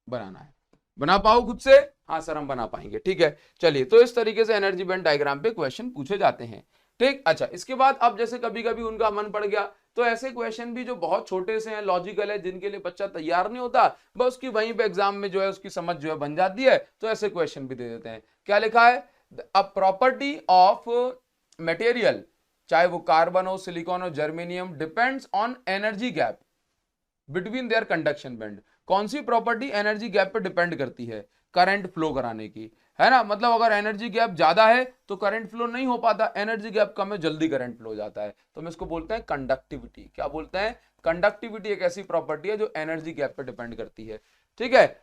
Speaker 1: बनाना है, बना पाओ खुद से, हाँ सर हम बना पाएंगे, ठीक है। चलिए, तो इस तरीके से एनर्जी बैंड डायग्राम पे क्वेश्चन पूछे जाते हैं, ठीक। अच्छा, इसके बाद अब जैसे कभी कभी उनका मन पड़ गया तो ऐसे क्वेश्चन भी जो बहुत छोटे से हैं, लॉजिकल है, जिनके लिए बच्चा तैयार नहीं होता, बस उसकी वहीं पे एग्जाम में जो है उसकी समझ जो है बन जाती है, तो ऐसे क्वेश्चन भी दे देते हैं। क्या लिखा है, अ प्रॉपर्टी ऑफ मटेरियल, चाहे वो कार्बन हो, सिलिकॉन हो, germanium, depends on energy gap between their conduction band. कौन सी प्रॉपर्टी एनर्जी गैप पे डिपेंड करती है, करंट फ्लो कराने की, है ना। मतलब अगर एनर्जी गैप ज्यादा है तो करंट फ्लो नहीं हो पाता, एनर्जी गैप कम है जल्दी करंट फ्लो हो जाता है। तो हम इसको बोलते हैं कंडक्टिविटी। क्या बोलते हैं, कंडक्टिविटी एक ऐसी प्रॉपर्टी है जो एनर्जी गैप पे डिपेंड करती है, ठीक है,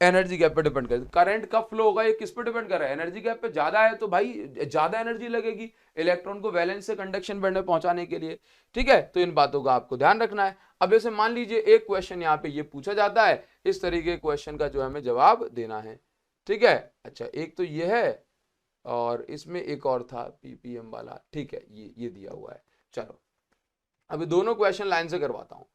Speaker 1: एनर्जी गैप पे डिपेंड करती है। करंट कब फ्लो होगा ये किस पे डिपेंड कर रहा है, एनर्जी गैप पे ज्यादा है तो भाई ज्यादा एनर्जी लगेगी इलेक्ट्रॉन को वैलेंस से कंडक्शन बैंड में पहुंचाने के लिए, ठीक है। तो इन बातों का आपको ध्यान रखना है। अब जैसे मान लीजिए एक क्वेश्चन यहाँ पे ये पूछा जाता है, इस तरीके क्वेश्चन का जो हमें जवाब देना है, ठीक है। अच्छा, एक तो ये है और इसमें एक और था पीपीएम वाला, ठीक है, ये दिया हुआ है। चलो अभी दोनों क्वेश्चन लाइन से करवाता हूं,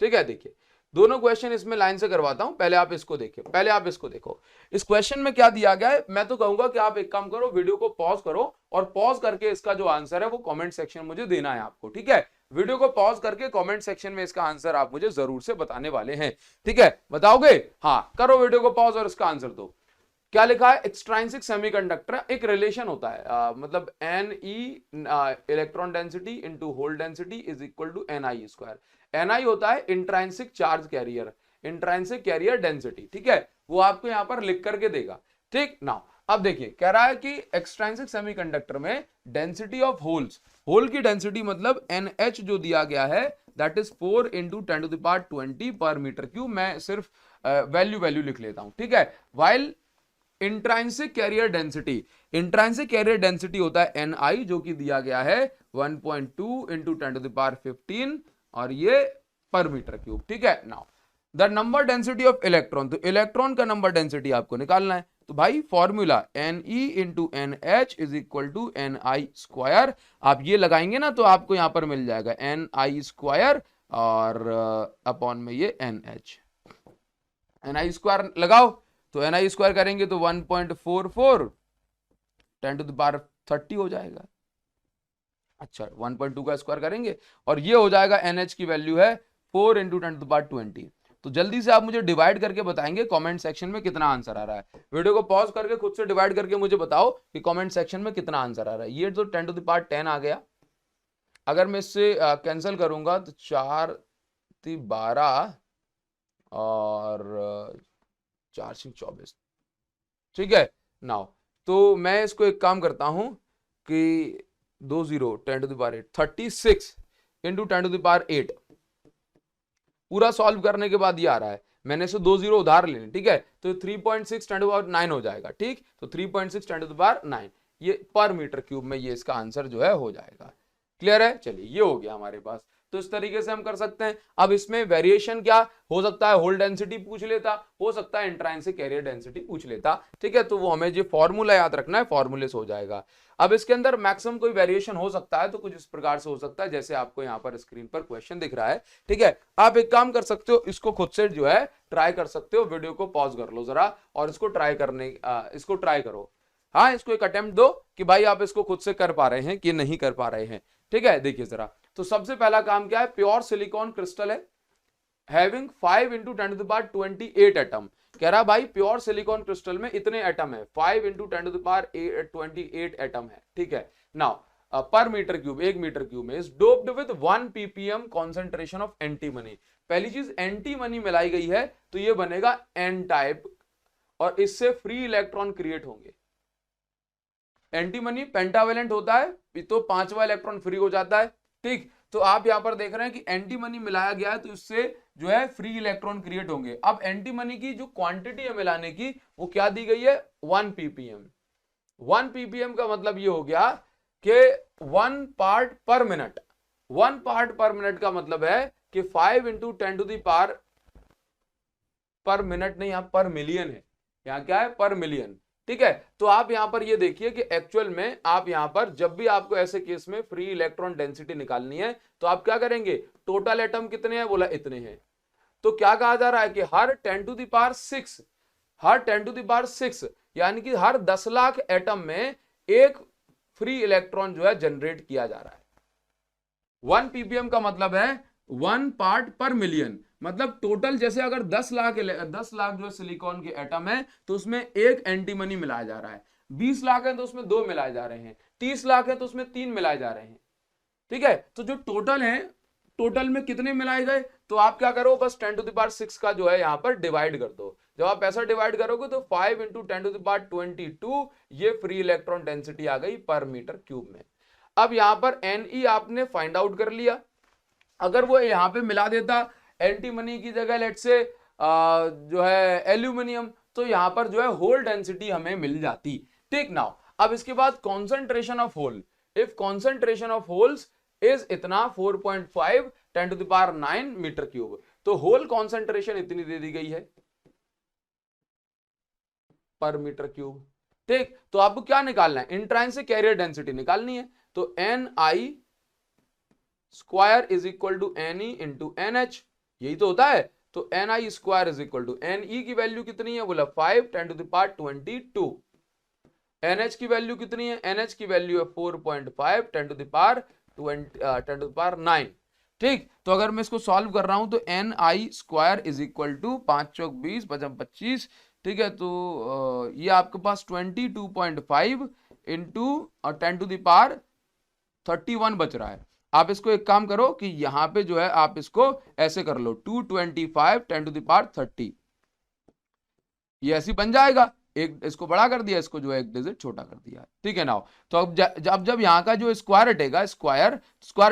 Speaker 1: ठीक है। देखिए दोनों क्वेश्चन इसमें लाइन से करवाता हूं, पहले आप इसको देखिए, पहले आप इसको देखो। इस क्वेश्चन में क्या दिया गया है, मैं तो कहूंगा कि आप एक काम करो, वीडियो को पॉज करो और पॉज करके इसका जो आंसर है वो कमेंट सेक्शन मुझे देना है आपको, ठीक है। वीडियो को पॉज करके कमेंट सेक्शन में इसका आंसर आप मुझे जरूर से बताने वाले हैं, ठीक है। बताओगे, हाँ करो वीडियो को पॉज और इसका आंसर दो। क्या लिखा है, एक्सट्रांसिक सेमीकंडक्टर, एक रिलेशन होता है, मतलब N E electron density into hole density is equal to N I square. N I होता है intrinsic charge carrier, intrinsic carrier density, ठीक है, वो आपको यहां पर लिख करके देगा, ठीक ना। अब देखिए कह रहा है कि एक्सट्रांसिक सेमीकंडक्टर में डेंसिटी ऑफ होल्स, होल की डेंसिटी मतलब NH जो दिया गया है दैट इज 4 इंटू 10⁻20 पर मीटर क्यूब। मैं सिर्फ वैल्यू लिख लेता हूं, ठीक है। While intrinsic carrier density, intrinsic carrier density होता है Ni जो कि दिया गया है 1.2 इंटू 10⁻15 और ये पर मीटर क्यूब, ठीक है। Now the number density of electron, तो इलेक्ट्रॉन का नंबर डेंसिटी आपको निकालना है। तो भाई formula Ne into NH is equal to Ni square, आप ये लगाएंगे ना तो आपको यहां पर मिल जाएगा Ni स्क्वायर और अपॉन में ये NH, Ni स्क्वायर लगाओ तो Ni स्क्वायर करेंगे तो 1.44 10⁻30 हो जाएगा। अच्छा 1.2 का स्क्वायर करेंगे और ये हो जाएगा NH की वैल्यू है 4 इंटू 10⁻20। तो जल्दी से आप मुझे डिवाइड करके बताएंगे कमेंट सेक्शन में कितना आंसर आ रहा है। वीडियो को पॉज करके खुद से डिवाइड करके मुझे बताओ कि कमेंट सेक्शन में कितना आंसर आ रहा है। ये तो 10⁻10 आ गया, अगर मैं इससे कैंसिल करूंगा तो 4 12 और 4 24, ठीक है। नाउ तो मैं इसको एक काम करता हूं कि 20 10⁸ 36 इंटू 10⁸ पूरा सॉल्व करने के बाद ये आ रहा है, मैंने इसे 2 0 उधार लेने, ठीक है। तो 3.6 10⁹ हो जाएगा, ठीक। तो 3.6 10⁹ ये पर मीटर क्यूब में ये इसका आंसर जो है हो जाएगा। क्लियर है, चलिए ये हो गया हमारे पास। तो इस तरीके से हम कर सकते हैं। अब इसमें वेरिएशन क्या हो सकता है, होल डेंसिटी पूछ लेता, हो सकता है इंट्रांसिक कैरियर डेंसिटी पूछ लेता, ठीक है। तो वो हमें जो फॉर्मूला याद रखना है, फॉर्मूले से हो जाएगा। अब इसके अंदर मैक्सिमम कोई वेरिएशन हो सकता है तो कुछ इस प्रकार से हो सकता है जैसे आपको यहाँ पर स्क्रीन पर क्वेश्चन दिख रहा है, ठीक है। आप एक काम कर सकते हो, इसको खुद से जो है ट्राई कर सकते हो, वीडियो को पॉज कर लो जरा और इसको ट्राई करो, हाँ इसको एक अटेम्प्ट दो कि भाई आप इसको खुद से कर पा रहे हैं कि नहीं कर पा रहे हैं, ठीक है। देखिए जरा, तो सबसे पहला काम क्या है, प्योर सिलिकॉन क्रिस्टल है हैविंग 5 इंटू 10⁻28 एटम। कह रहा भाई प्योर सिलिकॉन क्रिस्टल में इतने एटम है, 5 इंटू 10⁻28 एटम है, ठीक है। नाउ पर मीटर क्यूब, 1 मीटर क्यूब में is doped with 1 ppm concentration of antimony. पहली चीज एंटीमनी मिलाई गई है तो ये बनेगा एन टाइप और इससे फ्री इलेक्ट्रॉन क्रिएट होंगे। एंटीमनी पेंटावेलेंट होता है तो 5वां इलेक्ट्रॉन फ्री हो जाता है, ठीक। तो आप यहां पर देख रहे हैं कि एंटीमनी मिलाया गया है तो इससे जो है फ्री इलेक्ट्रॉन क्रिएट होंगे। अब एंटीमनी की जो क्वांटिटी है मिलाने की वो क्या दी गई है 1 ppm। 1 ppm का मतलब ये हो गया कि 1 पार्ट पर मिनट। 1 पार्ट पर मिनट का मतलब है कि 5 × 10⁻⁴ पर मिनट नहीं, यहां पर मिलियन है, यहां क्या है पर मिलियन। ठीक है, तो आप यहां पर ये देखिए कि एक्चुअल में आप यहां पर जब भी आपको ऐसे केस में फ्री इलेक्ट्रॉन डेंसिटी निकालनी है तो आप क्या करेंगे, टोटल एटम कितने हैं, बोला इतने हैं। तो क्या कहा जा रहा है कि हर 10⁻⁶ यानी कि हर 10 लाख एटम में एक फ्री इलेक्ट्रॉन जो है जनरेट किया जा रहा है। 1 ppm का मतलब है 1 पार्ट पर मिलियन, मतलब टोटल जैसे अगर 10 लाख जो सिलिकॉन के एटम है तो उसमें एक एंटीमनी मिलाया जा रहा है, 20 लाख है तो उसमें 2 मिलाए जा रहे हैं, 30 लाख है तो उसमें 3 मिलाए जा रहे हैं। ठीक है, तो जो टोटल है, टोटल में कितने मिलाए गए, तो आप क्या करो बस 10⁻⁶ का जो है यहां पर डिवाइड कर दो। जब आप ऐसा डिवाइड करोगे तो 5 × 10⁻22 ये फ्री इलेक्ट्रॉन डेंसिटी आ गई पर मीटर क्यूब में। अब यहां पर Ne आपने फाइंड आउट कर लिया। अगर वो यहां पे मिला देता एंटीमनी की जगह लेट से जो है एल्यूमिनियम, तो यहां पर जो है होल डेंसिटी हमें मिल जाती। ठीक नाउ, अब इसके बाद concentration of hole, if concentration of holes is इतना 4.5 10⁹ मीटर क्यूब, तो होल कॉन्सेंट्रेशन इतनी दे दी गई है पर मीटर क्यूब। ठीक, तो आपको क्या निकालना है, इंट्रांसिक कैरियर डेंसिटी निकालनी है। तो Ni square is equal to Ne into NH, यही तो होता है। तो Ni square is equal to Ne की वैल्यू कितनी है, बोला 5 10⁻22। NH की वैल्यू कितनी है, NH की वैल्यू है 4.5 10⁻9। ठीक, तो अगर मैं इसको सॉल्व कर रहा हूं तो Ni square is equal to 5 चौक 20 5 25। ठीक है, तो ये आपके पास 22.5 इंटू 10⁻31 बच रहा है। आप इसको एक काम करो कि यहां पे जो है आप इसको ऐसे कर लो 225 10⁻30, ये ऐसी बन जाएगा। एक इसको बड़ा कर दिया, इसको जो है एक डिजिट छोटा कर दिया। ठीक है नाउ, तो अब जब यहाँ का जो स्क्वायर हटेगा, स्क्वायर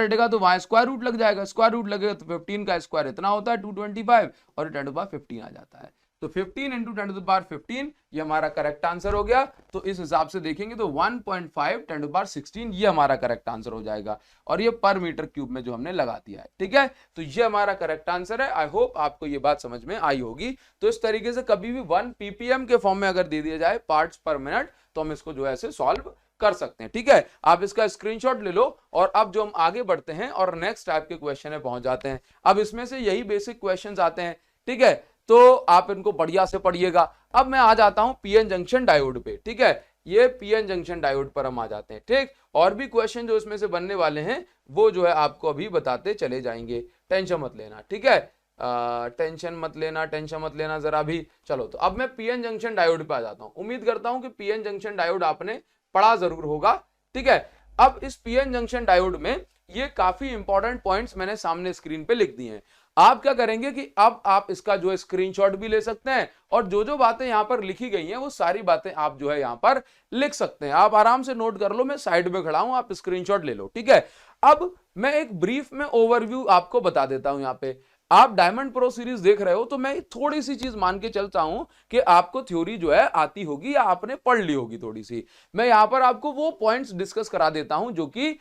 Speaker 1: हटेगा तो वहां स्क्वायर रूट लग जाएगा, स्क्वायर रूट लगेगा तो 15 का स्क्वायर इतना होता है 225 और 10⁻15 आ जाता है। तो 15 × 10⁻15 ये हमारा करेक्ट आंसर हो गया। तो इस हिसाब से देखेंगे तो 1.5 10⁻16 ये हमारा करेक्ट आंसर हो जाएगा, और ये पर मीटर क्यूब में जो हमने लगा दिया है। ठीक है, तो ये हमारा करेक्ट आंसर है। आई होप आपको ये बात समझ में आई होगी। तो इस तरीके से कभी भी 1 ppm के फॉर्म में अगर दे दिया जाए पार्ट्स पर मिनट तो हम इसको जो है ऐसे सॉल्व कर सकते हैं। ठीक है, आप इसका स्क्रीनशॉट ले लो। और अब जो हम आगे बढ़ते हैं और नेक्स्ट टाइप के क्वेश्चन में पहुंच जाते हैं। अब इसमें से यही बेसिक क्वेश्चंस आते हैं। ठीक है, तो आप इनको बढ़िया से पढ़िएगा। अब मैं आ जाता हूं पीएन जंक्शन डायोड पे। ठीक है, ये पीएन जंक्शन डायोड पर हम आ जाते हैं। ठीक, और भी क्वेश्चन जो इसमें से बनने वाले हैं वो जो है आपको अभी बताते चले जाएंगे, टेंशन मत लेना। ठीक है, टेंशन मत लेना जरा भी। चलो, तो अब मैं पीएन जंक्शन डायोड पे आ जाता हूं। उम्मीद करता हूं कि पीएन जंक्शन डायोड आपने पढ़ा जरूर होगा। ठीक है, अब इस पीएन जंक्शन डायोड में ये काफी इंपॉर्टेंट पॉइंट्स मैंने सामने स्क्रीन पे लिख दिए हैं। आप क्या करेंगे कि अब आप इसका जो है स्क्रीनशॉट भी ले सकते हैं, और जो जो बातें यहां पर लिखी गई हैं वो सारी बातें आप जो है यहां पर लिख सकते हैं। आप आराम से नोट कर लो, मैं साइड में खड़ा हूं, आप स्क्रीनशॉट ले लो। ठीक है, अब मैं एक ब्रीफ में ओवरव्यू आपको बता देता हूं। यहां पे आप डायमंड प्रो सीरीज देख रहे हो तो मैं थोड़ी सी चीज मान के चलता हूं कि आपको थ्योरी जो है आती होगी या आपने पढ़ ली होगी थोड़ी सी। मैं यहां पर आपको वो पॉइंट्स डिस्कस करा देता हूं जो कि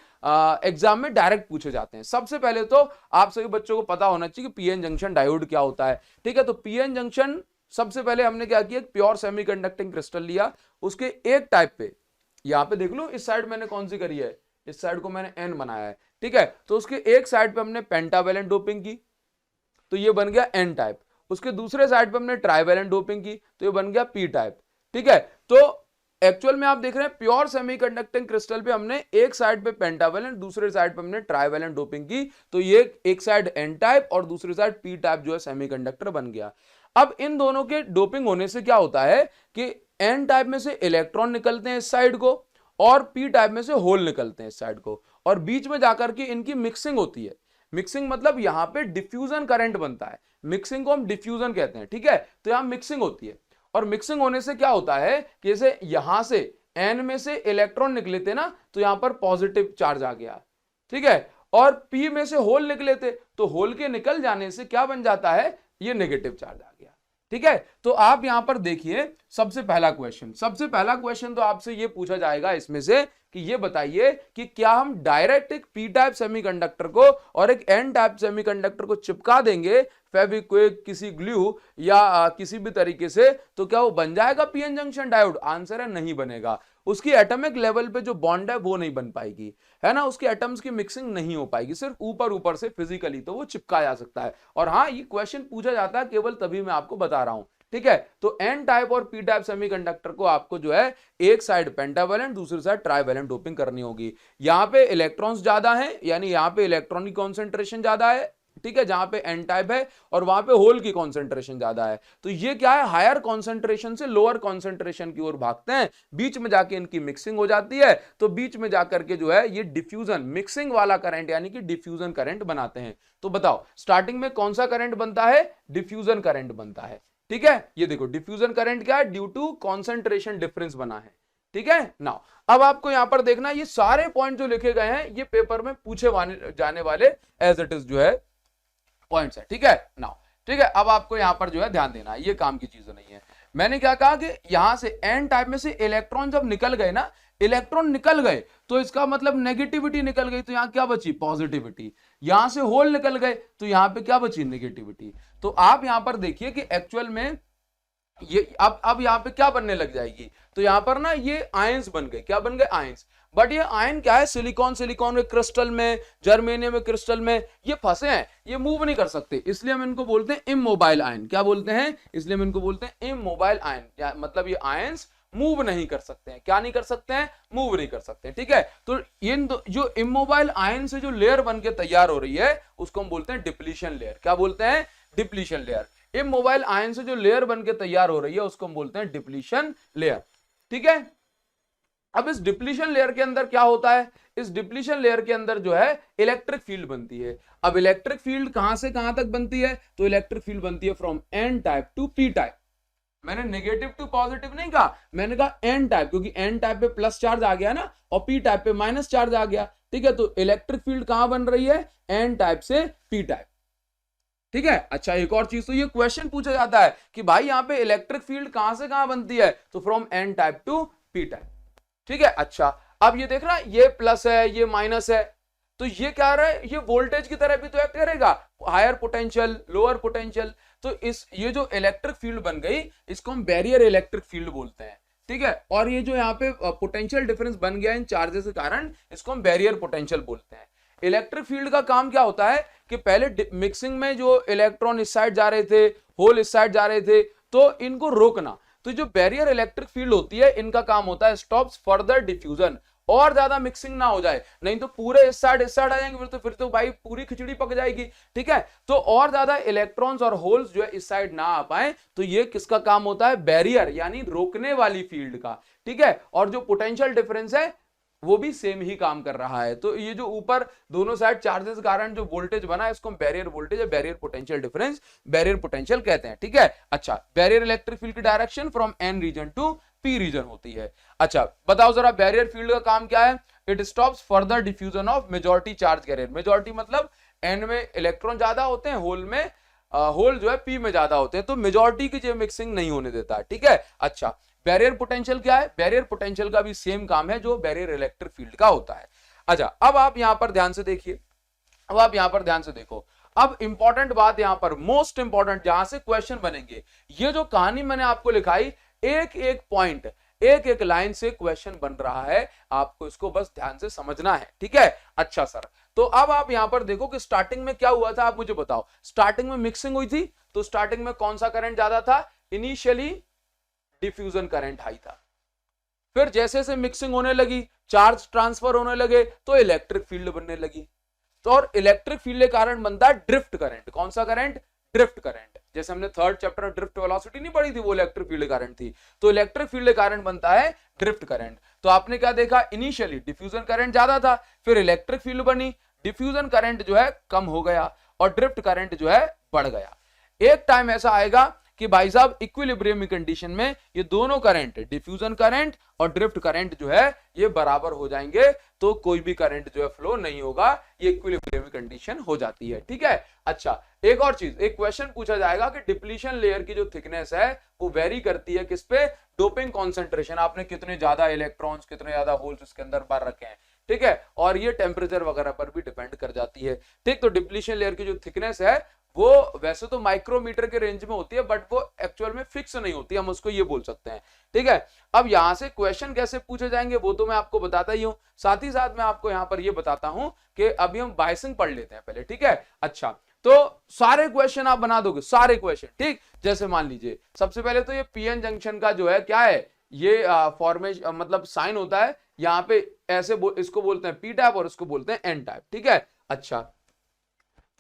Speaker 1: एग्जाम में डायरेक्ट पूछे जाते हैं। सबसे पहले तो आप सभी बच्चों को पता होना चाहिए कि पीएन जंक्शन डायोड क्या होता है। ठीक है, तो पीएन जंक्शन सबसे पहले हमने क्या किया, प्योर सेमीकंडक्टिंग क्रिस्टल लिया, उसके एक टाइप पे यहां पे देख लो, इस साइड मैंने कौन सी करी है, इस साइड को मैंने एन बनाया है। ठीक है, तो उसके एक साइड पे हमने पेंटावेलेंट डोपिंग की तो ये बन गया एन टाइप, उसके दूसरे साइड पे हमने ट्राइवेलेंट डोपिंग की तो ये बन गया पी टाइप। ठीक है, तो एक्चुअल में आप देख रहे हैं प्योर सेमीकंडक्टिंग क्रिस्टल पे हमने एक साइड पे पेंटावेलेंट, दूसरे साइड पे हमने ट्राइवेलेंट डोपिंग की, तो ये एक साइड एन टाइप और दूसरी साइड पी टाइप जो है सेमीकंडक्टर बन गया। अब इन दोनों के डोपिंग होने से क्या होता है कि एन टाइप में से इलेक्ट्रॉन निकलते हैं इस साइड को और पी टाइप में से होल निकलते हैं इस साइड को, और बीच में जाकर के इनकी मिक्सिंग होती है। मिक्सिंग मतलब यहां पे डिफ्यूजन करंट बनता है, मिक्सिंग को हम डिफ्यूजन कहते हैं। ठीक है, तो यहां मिक्सिंग होती है, और मिक्सिंग होने से क्या होता है कि जैसे यहां से एन में से इलेक्ट्रॉन निकले थे ना, तो यहां पर पॉजिटिव चार्ज आ गया। ठीक है, और पी में से होल निकले थे, तो होल के निकल जाने से क्या बन जाता है, ये नेगेटिव चार्ज आ गया। ठीक है, तो आप यहां पर देखिए सबसे पहला क्वेश्चन तो आपसे ये पूछा जाएगा इसमें से कि ये बताइए कि क्या हम डायरेक्ट एक पी टाइप सेमीकंडक्टर को और एक एन टाइप सेमीकंडक्टर को चिपका देंगे फेविक्विक, किसी ग्लू या किसी भी तरीके से, तो क्या वो बन जाएगा पीएन जंक्शन डायोड? आंसर है नहीं बनेगा। उसकी एटॉमिक लेवल पे जो बॉन्ड है वो नहीं बन पाएगी, है ना, उसके एटम्स की मिक्सिंग नहीं हो पाएगी, सिर्फ ऊपर से फिजिकली तो वो चिपका जा सकता है। और हाँ, ये क्वेश्चन पूछा जाता है केवल तभी मैं आपको बता रहा हूं। ठीक है, तो एन टाइप और पी टाइप सेमीकंडक्टर को आपको जो है एक साइड पेंटावैलेंट, दूसरी साइड ट्राइवैलेंट डोपिंग करनी होगी। यहां पे इलेक्ट्रॉन्स ज्यादा हैं, यानी यहां पे इलेक्ट्रॉन की कॉन्सेंट्रेशन ज्यादा है, ठीक है, जहां पे एन टाइप है, और वहां पे होल की कॉन्सेंट्रेशन ज्यादा है, तो ये क्या है, हायर कॉन्सेंट्रेशन से लोअर कॉन्सेंट्रेशन की ओर भागते हैं, बीच में जाके इनकी मिक्सिंग हो जाती है, तो बीच में जाकर के जो है ये डिफ्यूजन, मिक्सिंग वाला करंट यानी कि डिफ्यूजन करंट बनाते हैं। तो बताओ स्टार्टिंग में कौन सा करंट बनता है, डिफ्यूजन करंट बनता है। ठीक है, ये देखो डिफ्यूजन करंट क्या है, ड्यू टू कॉन्सेंट्रेशन डिफरेंस बना है। ठीक है, नाउ अब आपको यहां पर देखना, ये सारे पॉइंट जो लिखे गए हैं ये पेपर में पूछे जाने वाले एज इट इज जो है पॉइंट्स है। ठीक है, नाउ ठीक है, अब आपको यहां पर जो है ध्यान देना, ये काम की चीज नहीं है। मैंने क्या कहा कि यहां से एन टाइप में से इलेक्ट्रॉन जब निकल गए ना, इलेक्ट्रॉन निकल गए तो इसका मतलब नेगेटिविटी निकल गई, तो यहां क्या बची, पॉजिटिविटी। यहां से होल निकल गए तो यहां पे क्या बची, नेगेटिविटी। तो आप यहां पर देखिए कि एक्चुअल में ये अब यहां पे क्या बनने लग जाएगी, तो यहां पर ना ये आयंस बन गए, क्या बन गए, आयंस। बट ये आयन क्या है, सिलिकॉन के क्रिस्टल में, जर्मेनियम में क्रिस्टल में ये फंसे हैं, ये मूव नहीं कर सकते, इसलिए हम इनको बोलते हैं इमोबाइल आयन। क्या बोलते हैं, इसलिए हम इनको बोलते हैं इमोबाइल आयन, मतलब ये आयंस मूव नहीं कर सकते हैं। क्या नहीं कर सकते हैं, मूव नहीं कर सकते। ठीक है, तो इन जो इमोबाइल आयन से जो लेयर बन के तैयार हो रही है उसको हम बोलते हैं डिप्लीशन लेयर। क्या बोलते हैं, डिप्लीशन लेयर। इमोबाइल आयन से जो लेयर बन के तैयार हो रही है उसको हम बोलते हैं डिप्लीशन लेयर। ठीक है, अब इस डिप्लीशन लेयर के अंदर क्या होता है, इस डिप्लीशन लेयर के अंदर जो है इलेक्ट्रिक फील्ड बनती है। अब इलेक्ट्रिक फील्ड कहां से कहां तक बनती है, तो इलेक्ट्रिक फील्ड बनती है from N type to P type. मैंने नेगेटिव टू पॉजिटिव नहीं कहा, मैंने कहा एन टाइप, क्योंकि एन टाइप पे प्लस चार्ज आ गया ना और पी टाइप पे माइनस चार्ज आ गया। ठीक है, तो इलेक्ट्रिक फील्ड कहां बन रही है, एन टाइप से पी टाइप। ठीक है, अच्छा एक और चीज, तो ये क्वेश्चन पूछा जाता है कि भाई यहाँ पे इलेक्ट्रिक फील्ड कहां से कहां बनती है, तो from N type to P type. ठीक है, अच्छा अब ये देख रहा है, ये प्लस है ये माइनस है, तो ये क्या रहा है, ये वोल्टेज की तरह भी तो एक्ट करेगा, हायर पोटेंशियल लोअर पोटेंशियल। तो ये जो इलेक्ट्रिक फील्ड बन गई इसको हम बैरियर इलेक्ट्रिक फील्ड बोलते हैं। ठीक है, और ये जो यहाँ पे पोटेंशियल डिफरेंस बन गया इन चार्जेस के कारण, इसको हम बैरियर पोटेंशियल बोलते हैं। इलेक्ट्रिक फील्ड का काम क्या होता है कि पहले मिक्सिंग में जो इलेक्ट्रॉन इस साइड जा रहे थे, होल इस साइड जा रहे थे, तो इनको रोकना। तो जो बैरियर इलेक्ट्रिक फील्ड होती है इनका काम होता है स्टॉप्स फर्दर डिफ्यूजन, और ज्यादा मिक्सिंग ना हो जाए, नहीं तो पूरे इस साइड आ जाएंगे, फिर तो भाई पूरी खिचड़ी पक जाएगी। ठीक है, तो और ज्यादा इलेक्ट्रॉन्स और होल्स जो है इस साइड ना आ पाए, तो ये किसका काम होता है, बैरियर यानी रोकने वाली फील्ड का। ठीक है, और जो पोटेंशियल डिफरेंस है वो भी सेम ही काम कर रहा है। तो ये जो ऊपर दोनों साइड चार्जेस के कारण जो वोल्टेज बना है इसको हम बैरियर वोल्टेज या barrier potential difference, barrier potential कहते हैं। ठीक है, अच्छा बैरियर इलेक्ट्रिक फील्ड की direction from N region to P region होती है। अच्छा बताओ जरा बैरियर फील्ड का काम क्या है, it stops further diffusion of majority charge carrier. Majority मतलब एन में इलेक्ट्रॉन ज्यादा होते हैं, होल में होल जो है पी में ज्यादा होते हैं, तो मेजॉरिटी की जो मिक्सिंग नहीं होने देता। ठीक है, अच्छा बैरियर पोटेंशियल क्या है, बैरियर पोटेंशियल का भी सेम काम है जो बैरियर इलेक्ट्रिक फील्ड का होता है। अच्छा अब आप यहां पर ध्यान से देखिए, अब आप यहां पर ध्यान से देखो, अब इंपॉर्टेंट बात यहां पर मोस्ट इंपॉर्टेंट जहां से क्वेश्चन बनेंगे, ये जो कहानी मैंने आपको लिखाई एक एक पॉइंट एक एक लाइन से क्वेश्चन बन रहा है, आपको इसको बस ध्यान से समझना है। ठीक है, अच्छा सर, तो अब आप यहां पर देखो कि स्टार्टिंग में क्या हुआ था, आप मुझे बताओ। स्टार्टिंग में मिक्सिंग हुई थी, तो स्टार्टिंग में कौन सा करंट ज्यादा था, इनिशियली डिफ्यूजन करंट हाई था। फिर जैसे जैसे मिक्सिंग होने लगी, चार्ज ट्रांसफर होने लगे, तो इलेक्ट्रिक फील्ड बनने लगी। तो और इलेक्ट्रिक फील्ड के कारण बनता है ड्रिफ्ट करंट। कौन सा करंट, ड्रिफ्ट करंट। जैसे हमने थर्ड चैप्टर में ड्रिफ्ट वेलोसिटी नहीं पढ़ी थी, वो इलेक्ट्रिक फील्ड करंट थी। तो इलेक्ट्रिक फील्ड करंट बनता है ड्रिफ्ट करंट। तो आपने क्या देखा, इनिशियली डिफ्यूजन करंट ज्यादा था, फिर इलेक्ट्रिक फील्ड बनी, डिफ्यूजन करंट जो है कम हो गया और ड्रिफ्ट करंट जो है बढ़ गया। एक टाइम ऐसा आएगा कि भाई साहब इक्विलिब्रियम कंडीशन में ये दोनों करंट, डिफ्यूजन करंट और ड्रिफ्ट करंट जो है ये बराबर हो जाएंगे, तो कोई भी करंट जो है फ्लो नहीं होगा, ये इक्विलिब्रियम कंडीशन हो जाती है। ठीक है, अच्छा एक और चीज, एक क्वेश्चन पूछा जाएगा कि डिप्लीशन लेयर की जो थिकनेस है वो वेरी करती है किस पे, डोपिंग कॉन्सेंट्रेशन, आपने कितने ज्यादा इलेक्ट्रॉन्स कितने ज्यादा होल्स उसके अंदर भर रखे हैं। ठीक है, और ये टेम्परेचर वगैरह पर भी डिपेंड कर जाती है। ठीक, तो डिप्लीशन लेयर की जो थिकनेस है वो वैसे तो माइक्रोमीटर के रेंज में होती है, बट वो एक्चुअल में फिक्स नहीं होती, हम उसको ये बोल सकते हैं। ठीक है, अब यहां से क्वेश्चन कैसे पूछे जाएंगे वो तो मैं आपको बताता ही हूं, साथ ही साथ मैं आपको यहां पर ये बताता हूं कि अभी हम बायसिंग पढ़ लेते हैं पहले। ठीक है, अच्छा तो सारे क्वेश्चन आप बना दोगे, सारे क्वेश्चन। ठीक, जैसे मान लीजिए सबसे पहले तो ये पीएन जंक्शन का जो है क्या है, ये फॉर्मेशन मतलब साइन होता है यहाँ पे, ऐसे इसको बोलते हैं पी टाइप और इसको बोलते हैं एन टाइप। ठीक है, अच्छा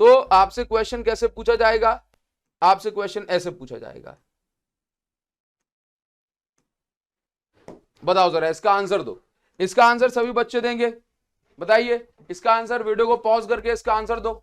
Speaker 1: तो आपसे क्वेश्चन कैसे पूछा जाएगा, आपसे क्वेश्चन ऐसे पूछा जाएगा, बताओ जरा इसका आंसर दो। इसका आंसर सभी बच्चे देंगे, बताइए इसका आंसर, वीडियो को पॉज करके इसका आंसर दो,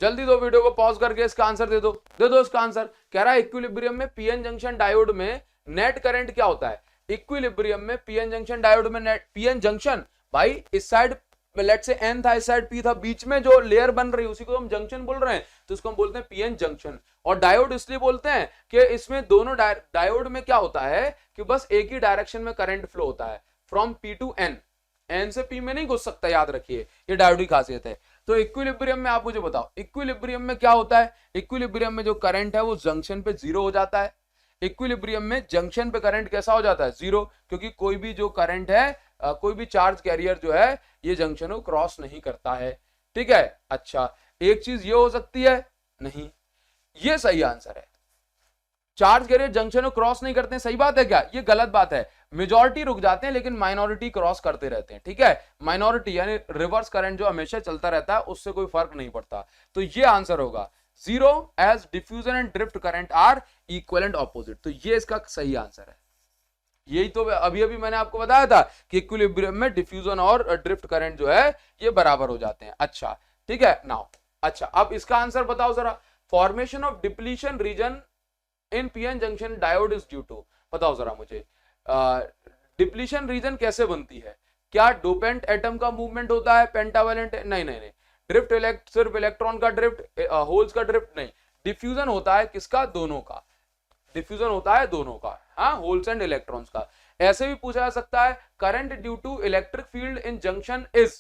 Speaker 1: जल्दी दो, वीडियो को पॉज करके इसका आंसर दे दो इसका आंसर। कह रहा है इक्विलिब्रियम में पीएन जंक्शन डायोड में नेट करंट क्या होता है, इक्विलिब्रियम में पीएन जंक्शन डायोड में नेट, पीएन जंक्शन भाई इस साइड लेट से एन था, इस साइड पी था, बीच में जो लेयर बन रही है उसी को हम जंक्शन बोल रहे हैं, तो इसको हम बोलते हैं पीएन जंक्शन। और डायोड इसलिए बोलते हैं कि इसमें दोनों डायोड में क्या होता है कि बस एक ही डायरेक्शन में करंट फ्लो होता है, from P to N, N से पी में नहीं घुस सकता, याद रखिए ये डायोड की खासियत है। तो इक्विलिब्रियम में आप मुझे बताओ, इक्विलिब्रियम में क्या होता है, इक्विलिब्रियम में जो करंट है वो जंक्शन पे जीरो हो जाता है। इक्विलिब्रियम में जंक्शन पे करंट कैसा हो जाता है, जीरो, क्योंकि कोई भी जो करंट है कोई भी चार्ज कैरियर जो है ये जंक्शन को क्रॉस नहीं करता है। ठीक है, अच्छा एक चीज ये हो सकती है, नहीं ये सही आंसर है, चार्ज कैरियर जंक्शन को क्रॉस नहीं करते हैं, सही बात है क्या, ये गलत बात है, मेजॉरिटी रुक जाते हैं लेकिन माइनॉरिटी क्रॉस करते रहते हैं। ठीक है, माइनॉरिटी यानी रिवर्स करंट जो हमेशा चलता रहता है उससे कोई फर्क नहीं पड़ता, तो ये आंसर होगा zero, as diffusion and drift current are equivalent opposite, तो ये इसका सही आंसर है। यही तो अभी अभी मैंने आपको बताया था कि इक्विलिब्रियम में डिफ्यूजन और ड्रिफ्ट करंट जो है ये बराबर हो जाते हैं। अच्छा ठीक है, नाउ अच्छा अब इसका आंसर बताओ जरा, formation of depletion region in PN junction diode is due to, बताओ जरा मुझे डिप्लीशन रीजन कैसे बनती है, क्या डोपेंट एटम का मूवमेंट होता है, पेंटावेलेंट, नहीं नहीं नहीं, ड्रिफ्ट सिर्फ इलेक्ट्रॉन का ड्रिफ्ट, होल्स का ड्रिफ्ट नहीं, डिफ्यूजन होता है किसका, दोनों का, डिफ्यूजन होता है दोनों का, हाँ होल्स एंड इलेक्ट्रॉन्स का। ऐसे भी पूछा जा सकता है current due to electric field in junction is,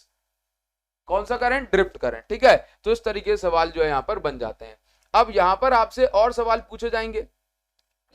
Speaker 1: कौन सा करंट, ड्रिफ्ट करंट। ठीक है, तो इस तरीके से सवाल जो है यहां पर बन जाते हैं। अब यहां पर आपसे और सवाल पूछे जाएंगे,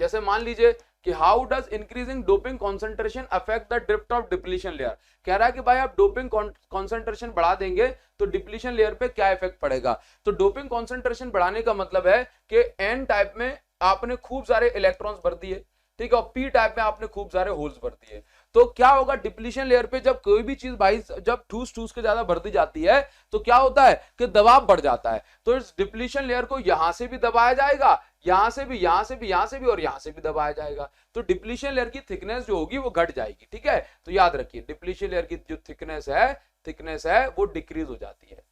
Speaker 1: जैसे मान लीजिए कि how does increasing doping concentration affect the drift of depletion layer, कह रहा है कि भाई आप डोपिंग कॉन्सेंट्रेशन बढ़ा देंगे तो डिप्लीशन लेयर पे क्या इफेक्ट पड़ेगा। तो डोपिंग कॉन्सेंट्रेशन बढ़ाने का मतलब है कि एन टाइप में आपने खूब सारे इलेक्ट्रॉन्स भर दिए, ठीक है, और पी टाइप में आपने खूब सारे होल्स भर दिए, तो क्या होगा डिप्लीशन लेयर पे जब कोई भी चीज भाई जब ठूस ठूस के ज्यादा भरती जाती है तो क्या होता है कि दबाव बढ़ जाता है, तो इस डिप्लीशन लेयर को यहां से भी दबाया जाएगा, यहां से भी, यहां से भी, यहां से भी और यहां से भी दबाया जाएगा, तो डिप्लीशन लेयर की थिकनेस जो होगी वो घट जाएगी। ठीक है, तो याद रखिए डिप्लीशन लेयर की जो थिकनेस है वो डिक्रीज हो जाती है।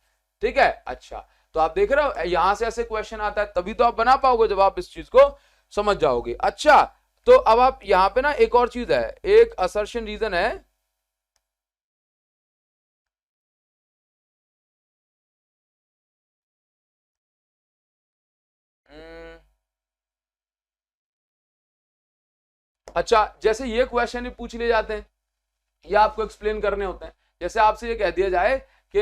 Speaker 1: ठीक है, अच्छा तो आप देख रहे हो यहां से ऐसे क्वेश्चन आता है, तभी तो आप बना पाओगे जब आप इस चीज को समझ जाओगे। अच्छा तो अब आप यहां पे ना एक और चीज है, एक असर्शन रीजन है, अच्छा जैसे ये क्वेश्चन ही पूछ लिए जाते हैं, ये आपको एक्सप्लेन करने होते हैं, जैसे आपसे ये कह दिया जाए कि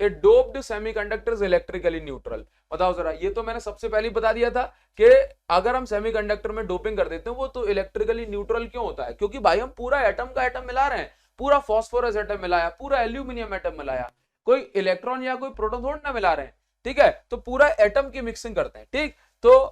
Speaker 1: ए डोप्ड सेमीकंडक्टर इलेक्ट्रिकली न्यूट्रल, बताओ जरा, ये तो मैंने सबसे पहले बता दिया था कि अगर हम सेमीकंडक्टर में डोपिंग कर देते हैं वो तो इलेक्ट्रिकली न्यूट्रल क्यों होता है, क्योंकि भाई हम पूरा एटम का एटम मिला रहे हैं, पूरा फास्फोरस एटम मिलाया, पूरा एल्यूमिनियम एटम मिलाया, कोई इलेक्ट्रॉन या कोई प्रोटॉन थोड़ा ना मिला रहे हैं। ठीक है, तो पूरा एटम की मिक्सिंग करते हैं। ठीक, तो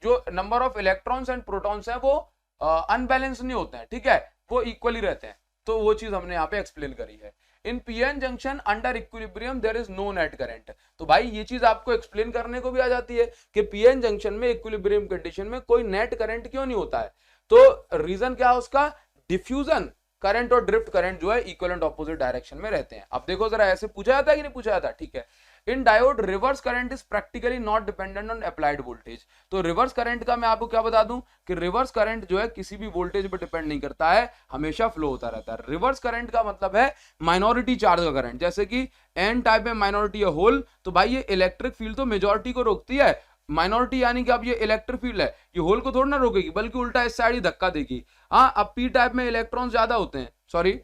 Speaker 1: जो number of electrons and protons हैं वो अनबैलेंस नहीं होते हैं, ठीक है, वो इक्वली रहते हैं, तो वो चीज हमने यहाँ पे एक्सप्लेन करी है। In PN junction under equilibrium there is no net current, तो भाई ये चीज आपको एक्सप्लेन करने को भी आ जाती है कि पीएन जंक्शन में इक्विलिब्रियम कंडीशन में कोई नेट करंट क्यों नहीं होता है, तो रीजन क्या है उसका, डिफ्यूजन करंट और ड्रिफ्ट करंट जो है इक्विवेलेंट ऑपोजिट डायरेक्शन में रहते हैं। अब देखो जरा ऐसे पूछा जाता है कि नहीं पूछा जाता, ठीक है, in diode reverse current is practically not dependent on applied voltage. तो रिवर्स करंट का मैं आपको क्या बता दूं कि रिवर्स करंट जो है किसी भी वोल्टेज पर डिपेंड नहीं करता है, हमेशा फ्लो होता रहता है। रिवर्स करंट का मतलब है माइनॉरिटी चार्ज का करंट, जैसे कि एन टाइप में माइनॉरिटी है होल, तो भाई ये इलेक्ट्रिक फील्ड तो मेजॉरिटी को रोकती है, माइनॉरिटी यानी कि अब ये इलेक्ट्रिक फील्ड है, ये होल को थोड़ा ना रोकेगी बल्कि उल्टा इस साइड ही धक्का देगी। हाँ, अब पी टाइप में इलेक्ट्रॉन ज्यादा होते हैं, सॉरी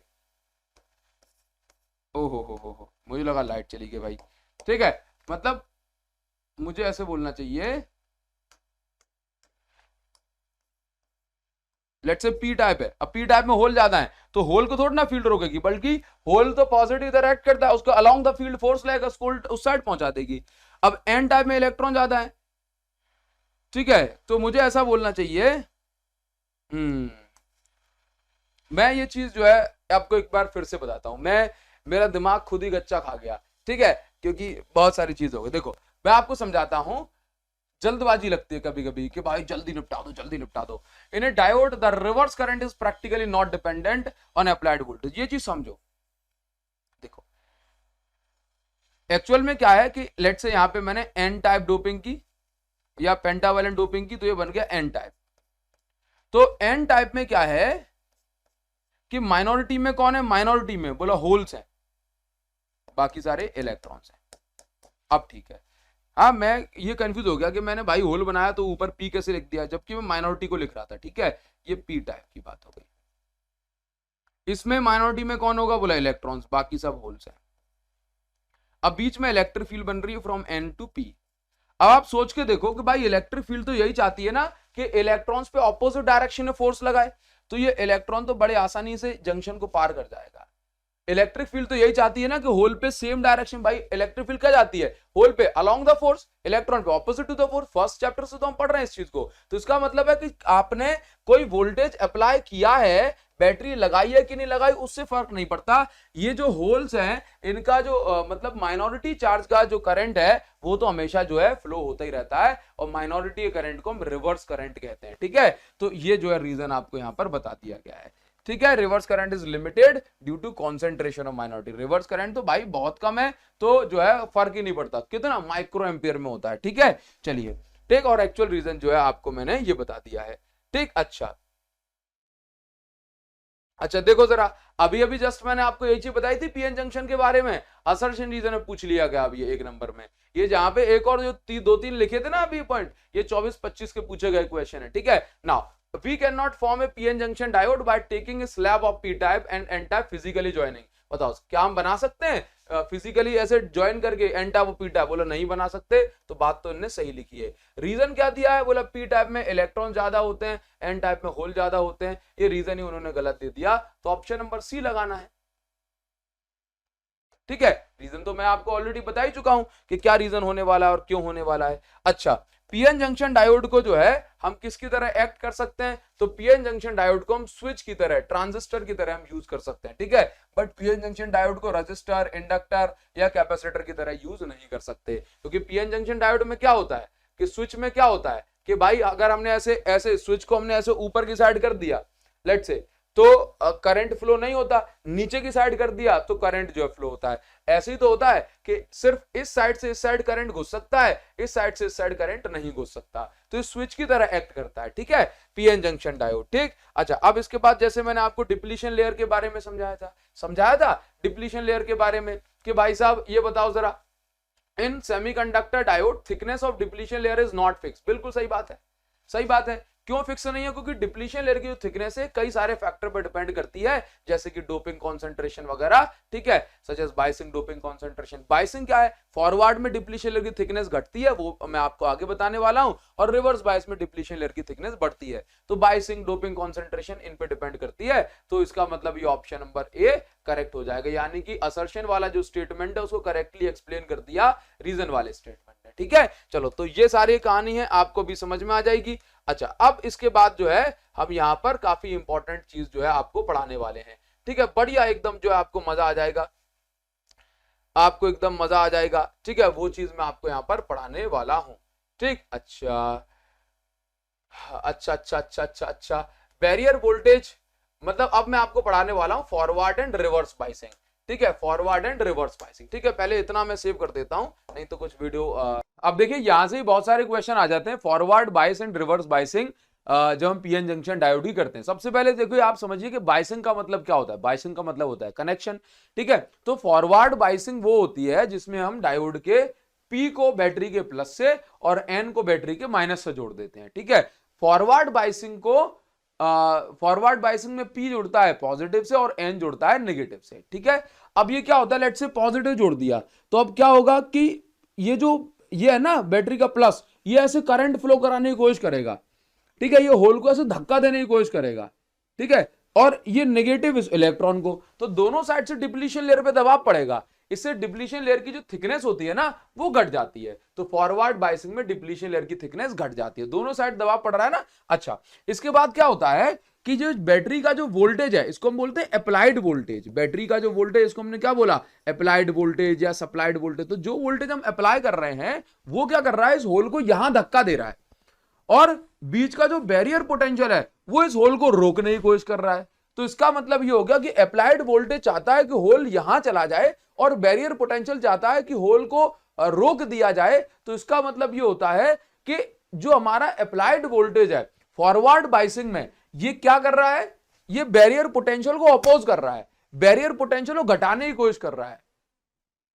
Speaker 1: हो मुझे लगा लाइट चली गई भाई, ठीक है, मतलब मुझे ऐसे बोलना चाहिए, लेट्स से पी टाइप है, अब पी टाइप में होल ज्यादा है तो होल को थोड़ा ना फील्ड रोकेगी, बल्कि होल तो पॉजिटिव इधर एक्ट करता है, उसको अलोंग द फील्ड फोर्स लगेगा, उसको उस साइड पहुंचा देगी। अब एन टाइप में इलेक्ट्रॉन ज्यादा है, ठीक है, तो मुझे ऐसा बोलना चाहिए, मैं ये चीज जो है आपको एक बार फिर से बताता हूं, मेरा दिमाग खुद ही गच्चा खा गया, ठीक है, क्योंकि बहुत सारी चीज हो गई। देखो मैं आपको समझाता हूं, जल्दबाजी लगती है कभी कभी कि भाई जल्दी निपटा दो जल्दी निपटा दो। In a diode the reverse current is practically not dependent on applied voltage, ये चीज समझो। देखो एक्चुअल में क्या है कि लेट्स से यहां पे मैंने एन टाइप डोपिंग की या पेंटावैलेंट डोपिंग की, तो ये बन गया एन टाइप। तो एन टाइप में क्या है कि माइनॉरिटी में कौन है, माइनॉरिटी में बोला होल्स हैं, बाकी सारे इलेक्ट्रॉन्स हैं। अब ठीक है, हाँ मैं ये कंफ्यूज हो गया कि मैंने भाई होल बनाया तो ऊपर पी कैसे लिख दिया, जबकि मैं माइनॉरिटी को लिख रहा था, ठीक है, ये पी टाइप की बात हो गई। इसमें माइनॉरिटी में कौन होगा, बोला इलेक्ट्रॉन्स, बाकी सब होल्स हैं। अब बीच में इलेक्ट्रिक फील्ड बन रही है फ्रॉम एन टू पी। अब आप सोच के देखो कि भाई इलेक्ट्रिक फील्ड तो यही चाहती है ना कि इलेक्ट्रॉन्स पे ऑपोजिट डायरेक्शन में फोर्स लगाए, तो ये इलेक्ट्रॉन तो बड़े आसानी से जंक्शन को पार कर जाएगा। इलेक्ट्रिक फील्ड तो यही चाहती है ना कि होल पे सेम डायरेक्शन, भाई इलेक्ट्रिक फील्ड क्या जाती है, होल पे अलोंग द फोर्स, इलेक्ट्रॉन पे opposite to the force. First chapter से तो हम पढ़ रहे हैं इस चीज को, तो इसका मतलब है कि आपने कोई वोल्टेज अप्लाई किया है, बैटरी लगाई है कि नहीं लगाई, उससे फर्क नहीं पड़ता। ये जो होल्स हैं इनका जो मतलब माइनॉरिटी चार्ज का जो करंट है वो तो हमेशा जो है फ्लो होता ही रहता है, और माइनॉरिटी करंट को हम रिवर्स करंट कहते हैं, ठीक है। तो ये जो है रीजन आपको यहां पर बता दिया गया है, ठीक है। Reverse current is limited due to concentration of minority. Reverse current तो भाई बहुत कम है, तो जो है फर्क ही नहीं पड़ता, कितना माइक्रो एम्पियर में होता है, ठीक है। चलिए ठीक, और एक्चुअल रीजन जो है आपको मैंने ये बता दिया है, ठीक। अच्छा देखो जरा, अभी अभी जस्ट मैंने आपको यही चीज बताई थी पीएन जंक्शन के बारे में, असर्शन रीजन में पूछ लिया गया अभी एक नंबर में, ये जहां पे एक और जो दो तीन लिखे थे ना अभी पॉइंट, ये 24-25 के पूछे गए क्वेश्चन है, ठीक है। Now we cannot form a pn junction diode by taking a slab of p type and n type physically joining। बताओ क्या हम बना सकते हैं फिजिकली ऐसे ज्वाइन करके एन टाइप और पी टाइप, बोला नहीं बना सकते, तो बात तो इन्होंने सही लिखी है। रीजन क्या दिया है, बोला पी टाइप में इलेक्ट्रॉन ज्यादा होते हैं, एन टाइप में होल ज्यादा होते हैं, ये रीजन ही उन्होंने गलत दे दिया, तो ऑप्शन नंबर सी लगाना है, ठीक है। रीजन तो मैं आपको ऑलरेडी बता ही चुका हूं कि क्या रीजन होने वाला है और क्यों होने वाला है। अच्छा, पीएन जंक्शन डायोड को जो है हम किसकी तरह एक्ट कर सकते हैं, तो पीएन जंक्शन डायोड को हम स्विच की तरह, ट्रांजिस्टर की तरह हम यूज कर सकते हैं, ठीक है। बट पीएन जंक्शन डायोड को रजिस्टर, इंडक्टर या कैपेसिटर की तरह यूज नहीं कर सकते, क्योंकि पीएन जंक्शन डायोड में क्या होता है कि स्विच में क्या होता है कि भाई अगर हमने ऐसे स्विच को हमने ऐसे ऊपर की साइड कर दिया लेट्स से, तो करंट फ्लो नहीं होता, नीचे की साइड कर दिया तो करंट जो है फ्लो होता है। ऐसे ही तो होता है कि सिर्फ इस साइड से इस साइड करंट घुस सकता है, इस साइड से इस साइड करंट नहीं घुस सकता, तो इस स्विच की तरह एक्ट करता है, ठीक है, पीएन जंक्शन डायोड, ठीक। अच्छा, अब इसके बाद जैसे मैंने आपको डिप्लीशन लेयर के बारे में समझाया था डिप्लीशन लेयर के बारे में कि भाई साहब ये बताओ जरा, in semiconductor diode thickness of depletion layer is not fix. बिल्कुल सही बात है, सही बात है। क्यों फिक्स नहीं है, क्योंकि डिप्लीशन लेयर की जो थिकनेस है कई सारे फैक्टर पर डिपेंड करती है, जैसे कि डोपिंग कॉन्सेंट्रेशन वगैरह, ठीक है, such as biasing doping concentration. Biasing क्या है, फॉरवर्ड में डिप्लीशन लेयर की थिकनेस घटती है, वो मैं आपको आगे बताने वाला हूं, और रिवर्स बाइस में डिप्लीशन लेयर की थिकनेस बढ़ती है, तो बाइसिंग डोपिंग कॉन्सेंट्रेशन इन पे डिपेंड करती है। तो इसका मतलब ये ऑप्शन नंबर ए करेक्ट हो जाएगा, यानी कि असर्शन वाला जो स्टेटमेंट है उसको करेक्टली एक्सप्लेन कर दिया रीजन वाले स्टेटमेंट ने, ठीक है। चलो, तो ये सारी कहानी है, आपको भी समझ में आ जाएगी। अच्छा, अब इसके बाद जो है हम यहां पर काफी इंपॉर्टेंट चीज जो है आपको पढ़ाने वाले हैं, ठीक है, बढ़िया एकदम जो है आपको मजा आ जाएगा, आपको एकदम मजा आ जाएगा, ठीक है, वो चीज मैं आपको यहां पर पढ़ाने वाला हूं, ठीक। अच्छा, बैरियर वोल्टेज, मतलब अब मैं आपको पढ़ाने वाला हूं फॉरवर्ड एंड रिवर्स बाइसिंग, ठीक है, फॉरवर्ड एंड रिवर्स बायसिंग। ठीक है, पहले इतना मैं सेव कर देता हूं, नहीं तो कुछ वीडियो अब देखिए यहां से ही बहुत सारे क्वेश्चन आ जाते हैं, forward bias and reverse biasing जब हम पीएन जंक्शन डायोड ही करते हैं। सबसे पहले देखो आप समझिए कि बायसिंग का मतलब क्या होता है। बायसिंग का मतलब होता है कनेक्शन। ठीक है, तो फॉरवर्ड बायसिंग वो होती है जिसमें हम डायोड के पी को बैटरी के प्लस से और एन को बैटरी के माइनस से जोड़ देते हैं। ठीक है, फॉरवर्ड बायसिंग को फॉरवर्ड बायसिंग में पी जुड़ता है पॉजिटिव से और एन जुड़ता है नेगेटिव से। ठीक है, अब ये क्या होता है, लेट्स से पॉजिटिव जोड़ दिया तो अब क्या होगा कि ये है ना बैटरी का प्लस, ये ऐसे करंट फ्लो कराने की कोशिश करेगा। ठीक है, ये होल को ऐसे धक्का देने की कोशिश करेगा। ठीक है, और ये नेगेटिव इस इलेक्ट्रॉन को, तो दोनों साइड से डिप्लीशन लेयर पे दबाव पड़ेगा। इससे डिप्लीशन लेयर की जो थिकनेस होती है ना वो घट जाती है। तो फॉरवर्ड बायसिंग में डिप्लीशन लेयर की थिकनेस घट जाती है, दोनों साइड दबाव पड़ रहा है ना। अच्छा, इसके बाद क्या होता है कि जो बैटरी का जो वोल्टेज है इसको हम बोलते हैं अप्लाइड वोल्टेज। बैटरी का जो वोल्टेज इसको हमने क्या बोला, अप्लाइड वोल्टेज या सप्लाइड वोल्टेज। तो जो वोल्टेज हम अप्लाई कर रहे हैं वो क्या कर रहा है, इस होल को यहां धक्का दे रहा है और बीच का जो बैरियर पोटेंशियल है वो इस होल को रोकने की कोशिश कर रहा है। तो इसका मतलब ये हो गया कि अप्लाइड वोल्टेज चाहता है कि होल यहां चला जाए और बैरियर पोटेंशियल चाहता है कि होल को रोक दिया जाए। तो इसका मतलब ये होता है कि जो हमारा अप्लाइड वोल्टेज है फॉरवर्ड बायसिंग में ये क्या कर रहा है, ये बैरियर पोटेंशियल को अपोज कर रहा है, बैरियर पोटेंशियल को घटाने की कोशिश कर रहा है।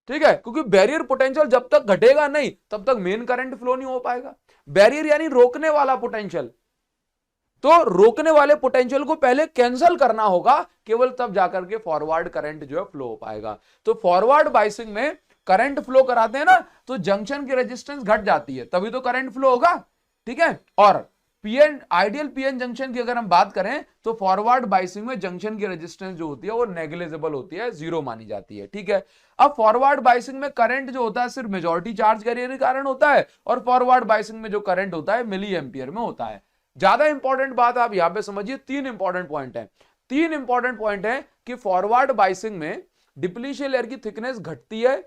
Speaker 1: ठीक है, क्योंकि बैरियर पोटेंशियल जब तक घटेगा नहीं तब तक मेन करंट फ्लो नहीं हो पाएगा। बैरियर यानी रोकने वाला पोटेंशियल, तो रोकने वाले पोटेंशियल को पहले कैंसिल करना होगा, केवल तब जाकर के फॉरवर्ड करंट जो है फ्लो हो पाएगा। तो फॉरवर्ड बायसिंग में करंट फ्लो कराते हैं ना तो जंक्शन की रेजिस्टेंस घट जाती है, तभी तो करंट फ्लो होगा। ठीक है, और पीएन आइडियल पीएन जंक्शन की अगर हम बात करें तो फॉरवर्ड बायसिंग में जंक्शन की रेजिस्टेंस जो होती है वो नेग्लिजिबल होती है, जीरो मानी जाती है। ठीक है, अब फॉरवर्ड बायसिंग में करंट जो होता है सिर्फ मेजॉरिटी चार्ज कैरियर के कारण होता है और फॉरवर्ड बायसिंग में जो करंट होता है मिली एम्पियर में होता है। ज्यादा इंपॉर्टेंट बात आप यहां पे समझिए, तीन इंपॉर्टेंट पॉइंट है। तीन इंपॉर्टेंट पॉइंट है कि फॉरवर्ड बायसिंग में डिप्लीशन लेयर की थिकनेस घटती है,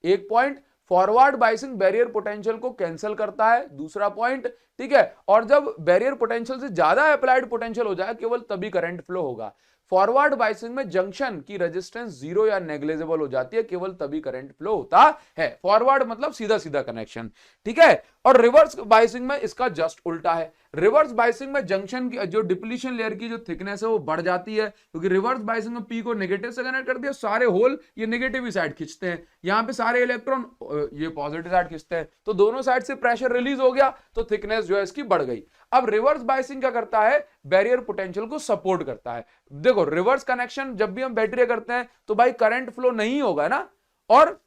Speaker 1: एक point. Forward biasing barrier potential को कैंसिल करता है, दूसरा पॉइंट। ठीक है, और जब बैरियर पोटेंशियल से ज्यादा अप्लाइड पोटेंशियल हो जाए केवल तभी करंट फ्लो होगा। फॉरवर्ड बायसिंग में जंक्शन की रेजिस्टेंस जीरो या नेग्लिजिबल हो जाती है, केवल तभी करंट फ्लो होता है। फॉरवर्ड मतलब सीधा सीधा कनेक्शन। ठीक है, और रिवर्स बायसिंग में इसका जस्ट उल्टा है। रिवर्स बायसिंग में जंक्शन की जो डिप्लीशन लेयर की जो थिकनेस है वो बढ़ जाती है, क्योंकि रिवर्स बायसिंग में पी को नेगेटिव से कनेक्ट कर दिया, सारे होल ये नेगेटिव ही साइड खींचते हैं, यहाँ पे सारे इलेक्ट्रॉन ये पॉजिटिव साइड खींचते हैं, तो दोनों साइड से प्रेशर रिलीज हो गया तो थिकनेस जो है इसकी बढ़ गई। अब रिवर्स बायसिंग क्या करता है, बैरियर पोटेंशियल को सपोर्ट करता है। देखो रिवर्स कनेक्शन जब भी हम बैटरी करते हैं तो भाई करंट फ्लो नहीं होगा ना, और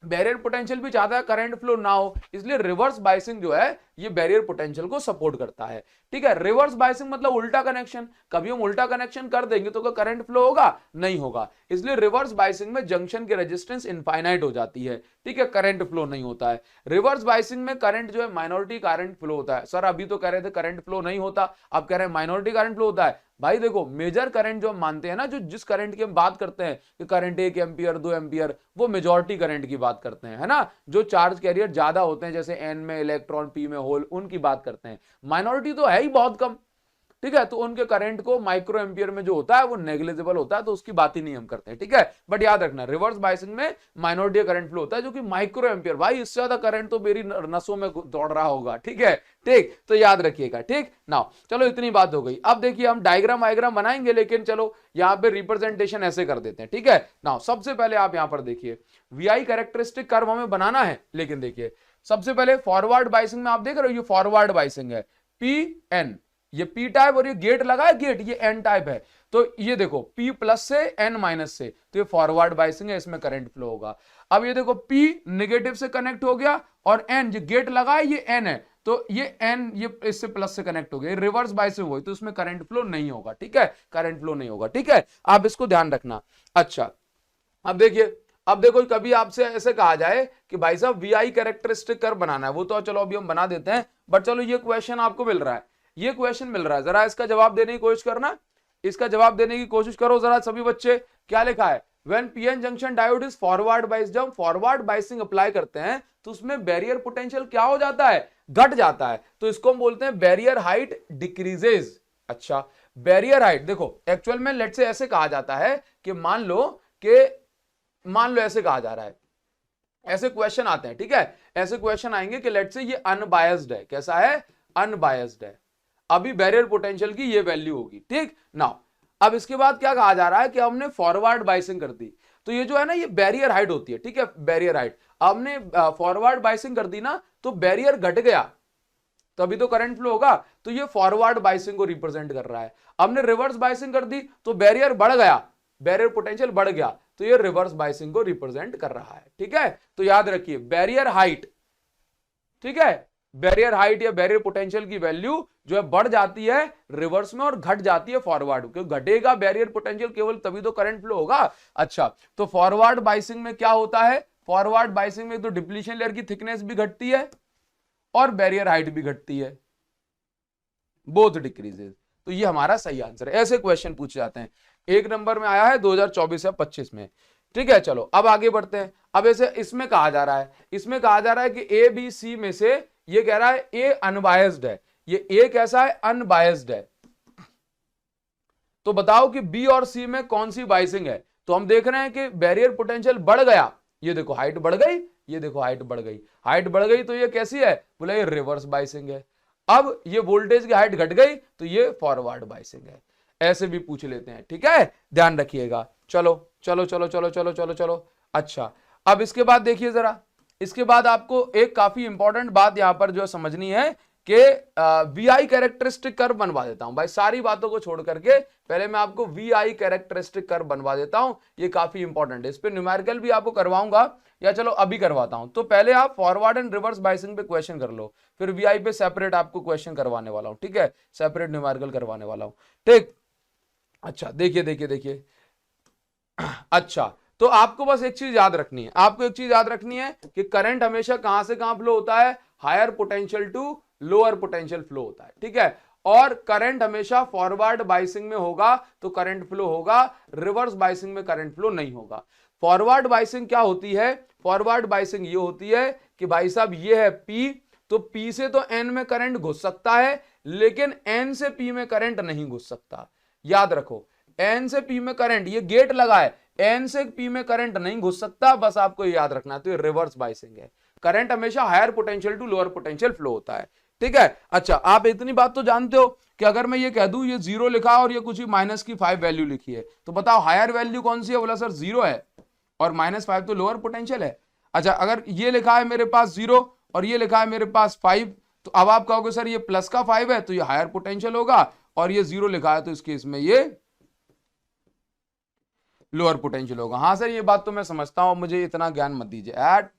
Speaker 1: बैरियर पोटेंशियल भी चाहता है करंट फ्लो ना हो, इसलिए रिवर्स बायसिंग जो है ये बैरियर पोटेंशियल को सपोर्ट करता है। ठीक है, रिवर्स बायसिंग मतलब उल्टा कनेक्शन। कभी हम उल्टा कनेक्शन कर देंगे तो करंट फ्लो होगा, नहीं होगा, इसलिए रिवर्स बायसिंग में जंक्शन की रेजिस्टेंस इनफाइनाइट हो जाती है। ठीक है, करंट फ्लो नहीं होता है। रिवर्स बायसिंग में करंट जो है माइनॉरिटी करंट फ्लो होता है। सर अभी तो कह रहे थे करंट फ्लो नहीं होता, अब कह रहे हैं माइनॉरिटी करंट फ्लो होता है। भाई देखो मेजर करंट जो हम मानते हैं ना, जो जिस करंट की हम बात करते हैं कि करंट 1 एम्पियर 2 एम्पियर, वो मेजॉरिटी करंट की बात करते हैं, है ना। जो चार्ज कैरियर ज्यादा होते हैं जैसे एन में इलेक्ट्रॉन, पी में होल, उनकी बात करते हैं। माइनॉरिटी तो है ही बहुत कम। ठीक है, तो उनके करंट को माइक्रो एम्पियर में जो होता है वो नेग्लिजिबल होता है, तो उसकी बात ही नहीं हम करते हैं। ठीक है, बट याद रखना रिवर्स बायसिंग में माइनॉरिटी करंट फ्लो होता है जो कि माइक्रो एम्पियर। भाई इससे ज्यादा करंट तो मेरी नसों में दौड़ रहा होगा। ठीक है, ठीक, तो याद रखिएगा। ठीक नाउ चलो इतनी बात हो गई। अब देखिए हम डायग्राम वायग्राम बनाएंगे, लेकिन चलो यहाँ पे रिप्रेजेंटेशन ऐसे कर देते हैं। ठीक है, नाउ सबसे पहले आप यहाँ पर देखिए वीआई कैरेक्टरिस्टिक कर्व हमें बनाना है, लेकिन देखिए सबसे पहले फॉरवर्ड बायसिंग में आप देख रहे हो ये फॉरवर्ड बायसिंग है, पी एन, ये पी टाइप और ये गेट लगा है गेट, ये एन टाइप है। तो ये देखो पी प्लस से एन माइनस से, तो ये फॉरवर्ड बायसिंग है, इसमें करंट फ्लो होगा। अब ये देखो पी नेगेटिव से कनेक्ट हो गया और एन जो गेट लगा है ये एन है, तो ये एन ये इससे प्लस से कनेक्ट हो गया, रिवर्स बायसिंग हुई तो इसमें करंट फ्लो नहीं होगा। ठीक है, करंट फ्लो नहीं होगा। ठीक है, आप इसको ध्यान रखना। अच्छा अब देखिए, अब देखो कभी आपसे ऐसे कहा जाए कि भाई साहब वीआई कैरेक्टरिस्टिक कर्व बनाना है, वो तो चलो अभी हम बना देते हैं, बट चलो ये क्वेश्चन आपको मिल रहा है, ये क्वेश्चन मिल रहा है, जरा इसका जवाब देने की कोशिश करना, इसका जवाब देने की कोशिश करो जरा सभी बच्चे। क्या लिखा है, when PN junction diode is forward bias, जब फॉरवर्ड बायसिंग अप्लाई करते हैं तो उसमें बैरियर पोटेंशियल क्या हो जाता है, घट जाता है, तो इसको हम बोलते हैं बैरियर हाइट डिक्रीजेज। अच्छा बैरियर हाइट देखो एक्चुअल में लेट से ऐसे कहा जाता है कि मान लो कि मान लो ऐसे कहा जा रहा है, ऐसे क्वेश्चन आते हैं, ठीक है, ऐसे क्वेश्चन आएंगे कि लेट्स से ये अनबायस्ड है, कैसा है, अनबायस्ड है, अभी बैरियर पोटेंशियल की ये वैल्यू होगी, ठीक नाउ। अब इसके बाद क्या कहा जा रहा है कि हमने फॉरवर्ड बाइसिंग कर दी, तो ये जो है ना ये बैरियर हाइट होती है, ठीक है, बैरियर हाइट, हमने फॉरवर्ड बाइसिंग कर दी ना, तो बैरियर घट गया, तभी तो करंट फ्लो होगा, तो ये फॉरवर्ड बाइसिंग को रिप्रेजेंट कर रहा है। हमने रिवर्स बाइसिंग कर दी तो बैरियर बढ़ गया, बैरियर पोटेंशियल बढ़ गया, तो ये रिवर्स बाइसिंग को रिप्रेजेंट कर रहा है, ठीक है। तो याद रखिए बैरियर हाइट, ठीक है, बैरियर हाइट या बैरियर पोटेंशियल की वैल्यू जो है बढ़ जाती है रिवर्स में और घट जाती है फॉरवर्ड, क्योंकि घटेगा बैरियर पोटेंशियल केवल तभी तो करंट फ्लो होगा। अच्छा, तो फॉरवर्ड बाइसिंग में क्या होता है, फॉरवर्ड बाइसिंग में तो डिप्लीशन लेयर की थिकनेस भी घटती है और बैरियर हाइट भी घटती है, बोथ डिक्रीजेस। तो ये हमारा सही आंसर है। ऐसे क्वेश्चन पूछे जाते हैं, एक नंबर में आया है 2024 या 25 में, ठीक है। चलो अब आगे बढ़ते हैं। अब ऐसे इसमें कहा जा रहा है, इसमें कहा जा रहा है कि ए बी सी में से ये कह रहा है ए अनबायस्ड है, ये ए कैसा है, अनबायस्ड है, तो बताओ कि बी और सी में कौन सी बाइसिंग है। तो हम देख रहे हैं कि बैरियर पोटेंशियल बढ़ गया, ये देखो हाइट बढ़ गई, ये देखो हाइट बढ़ गई, हाइट बढ़ गई तो ये कैसी है, बोला ये रिवर्स बाइसिंग है। अब ये वोल्टेज की हाइट घट गई तो ये फॉरवर्ड बाइसिंग है। ऐसे भी पूछ लेते हैं, ठीक है, ध्यान रखिएगा। चलो चलो चलो चलो चलो चलो चलो। अच्छा, अब इसके बाद देखिए जरा, इसके बाद आपको एक काफी इंपॉर्टेंट बात यहां पर जो समझनी है कि VI कैरेक्टरिस्टिक कर्व बनवा देता हूं भाई, सारी बातों को छोड़ करके पहले मैं आपको VI कैरेक्टरिस्टिक कर्व बनवा देता हूं, ये काफी इंपॉर्टेंट है। इस पे न्यूमेरिकल भी आपको करवाऊंगा, या चलो अभी करवाता हूं। तो पहले आप फॉरवर्ड एंड रिवर्स बाइसिंग पे क्वेश्चन कर लो, फिर VI पे सेपरेट आपको क्वेश्चन करवाने वाला हूं, ठीक है, सेपरेट न्यूमेरिकल करवाने वाला हूं, ठीक। अच्छा देखिए देखिए देखिए, अच्छा तो आपको बस एक चीज याद रखनी है, आपको एक चीज याद रखनी है कि करंट हमेशा कहां से कहां फ्लो होता है, higher potential to lower potential flow होता है, ठीक है। और करंट हमेशा फॉरवर्ड बाइसिंग में होगा तो करंट फ्लो होगा, रिवर्स बाइसिंग में करंट फ्लो नहीं होगा। फॉरवर्ड बाइसिंग क्या होती है, फॉरवर्ड बाइसिंग ये होती है कि भाई साहब ये है P, तो P से तो N में करंट घुस सकता है, लेकिन N से P में करंट नहीं घुस सकता। याद रखो, N से P में करंट, ये गेट लगा है, N से P में करंट नहीं घुस सकता, बस आपको ये याद रखना है। तो ये रिवर्स बाइसिंग है, करंट हमेशा higher potential to lower potential flow होता है, ठीक है। अच्छा, आप इतनी बात तो जानते हो कि अगर मैं ये कह दूं ये 0 लिखा और ये कुछ ही माइनस की 5 वैल्यू लिखी है, तो बताओ हायर वैल्यू कौन सी है, बोला सर 0 है, और -5 तो लोअर पोटेंशियल है। अच्छा, अगर ये लिखा है मेरे पास 0 और ये लिखा है मेरे पास 5, तो अब आप कहोगे सर ये प्लस का 5 है तो ये हायर पोटेंशियल होगा, और ये 0 लिखा है तो इस केस में ये लोअर पोटेंशियल होगा। हाँ सर ये बात तो मैं समझता हूं, मुझे इतना ज्ञान मत दीजिए,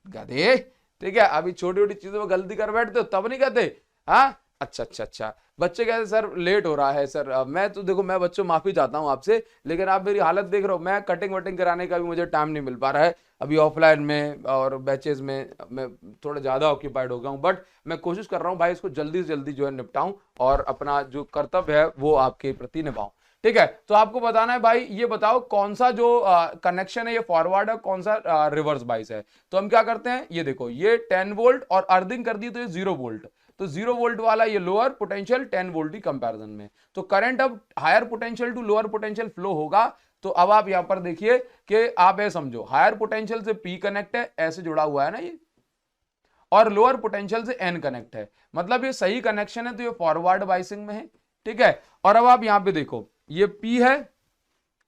Speaker 1: गधे, ठीक है। अभी छोटी छोटी चीजों में गलती कर बैठते हो तब नहीं कहते, हाँ अच्छा अच्छा अच्छा। बच्चे कहते सर लेट हो रहा है सर, मैं तो देखो मैं बच्चों माफी चाहता हूं आपसे, लेकिन आप मेरी हालत देख रहे हो, मैं कटिंग वटिंग कराने का भी मुझे टाइम नहीं मिल पा रहा है अभी, ऑफलाइन में और बैचेज में मैं थोड़ा ज्यादा ऑक्यूपाइड हो गया हूँ, बट मैं कोशिश कर रहा हूँ भाई इसको जल्दी से जल्दी जो है निपटाऊं और अपना जो कर्तव्य है वो आपके प्रति निभाऊं, ठीक है। तो आपको बताना है भाई, ये बताओ कौन सा जो कनेक्शन है ये फॉरवर्ड है, कौन सा रिवर्स बाइस है। तो हम क्या करते हैं, ये देखो ये 10 वोल्ट और अर्थिंग कर दी तो ये 0 वोल्ट, तो 0 वोल्ट वाला ये लोअर पोटेंशियल 10 वोल्ट की कंपैरिजन में, तो करंट अब higher potential to lower potential flow होगा। तो अब आप यहां पर देखिए कि आप ये समझो हायर पोटेंशियल से P कनेक्ट है, ऐसे जुड़ा हुआ है ना ये, और लोअर पोटेंशियल से N कनेक्ट है, मतलब ये सही कनेक्शन है, तो ये फॉरवर्ड बाइसिंग में है, ठीक है। और अब आप यहां पे देखो ये P है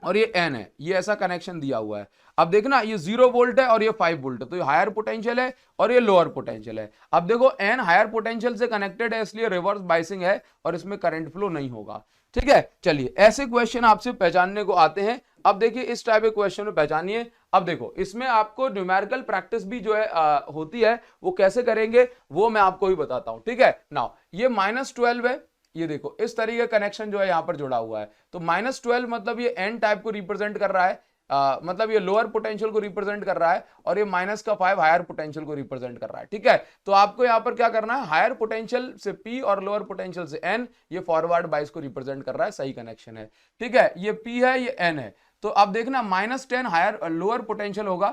Speaker 1: और ये N है, ये ऐसा कनेक्शन दिया हुआ है। अब देखना ये 0 वोल्ट है और ये 5 वोल्ट है, तो ये हायर पोटेंशियल है और ये लोअर पोटेंशियल है। अब देखो N हायर पोटेंशियल से कनेक्टेड है, इसलिए रिवर्स बाइसिंग है और इसमें करंट फ्लो नहीं होगा, ठीक है। चलिए ऐसे क्वेश्चन आपसे पहचानने को आते हैं। अब देखिए इस टाइप के क्वेश्चन में पहचानिए। अब देखो इसमें आपको न्यूमेरिकल प्रैक्टिस भी जो है होती है, वो कैसे करेंगे वो मैं आपको भी बताता हूं, ठीक है। नाउ ये -12 है, ये देखो इस तरीके का कनेक्शन जो है यहां पर जुड़ा हुआ है, तो -12 मतलब ये N टाइप को रिप्रेजेंट कर रहा है, मतलब ये लोअर पोटेंशियल को रिप्रेजेंट कर रहा है, और ये -5 हायर पोटेंशियल को रिप्रेजेंट कर रहा है, ठीक है। तो आपको यहां पर क्या करना है, हायर पोटेंशियल से P और लोअर पोटेंशियल से N, ये फॉरवर्ड बाइस को रिप्रेजेंट कर रहा है, सही कनेक्शन है, ठीक है। ये P है ये N है, तो अब देखना -10 हायर लोअर पोटेंशियल होगा,